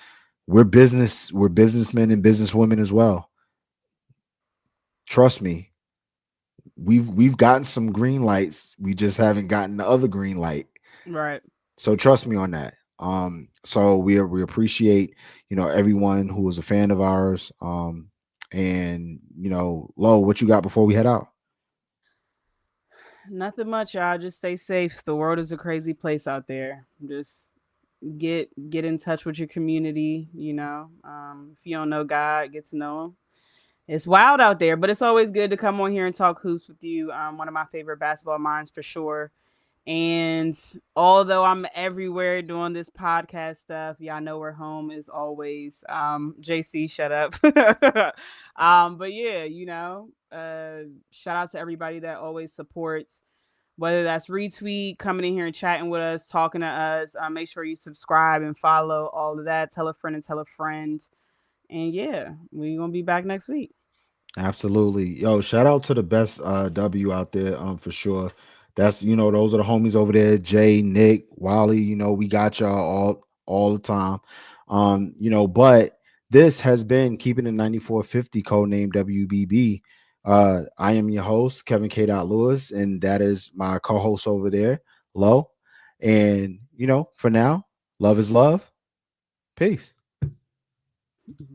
We're businessmen and businesswomen as well. Trust me, we've gotten some green lights. We just haven't gotten the other green light. Right. So trust me on that. So we appreciate, everyone who was a fan of ours. And Lo, what you got before we head out? Nothing much, y'all. Just stay safe. The world is a crazy place out there. Just get in touch with your community. If you don't know God, get to know Him. It's wild out there, but it's always good to come on here and talk hoops with you. One of my favorite basketball minds for sure. And although I'm everywhere doing this podcast stuff, y'all know where home is always. JC, shut up. But yeah, shout out to everybody that always supports, whether that's retweet, coming in here and chatting with us, talking to us. Make sure you subscribe and follow all of that. Tell a friend and tell a friend. And yeah, we're gonna be back next week. Absolutely. Yo, shout out to the best W out there, for sure. That's, those are the homies over there, Jay, Nick, Wally, we got y'all all the time. But this has been Keeping It 9450, codename WBB. I am your host, Kevin K. Lewis, and that is my co-host over there, Lo. And for now, love is love. Peace.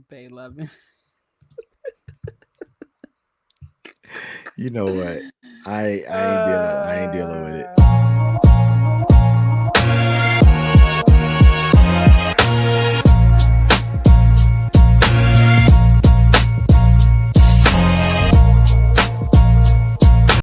They love it. You know what? I ain't dealing with it.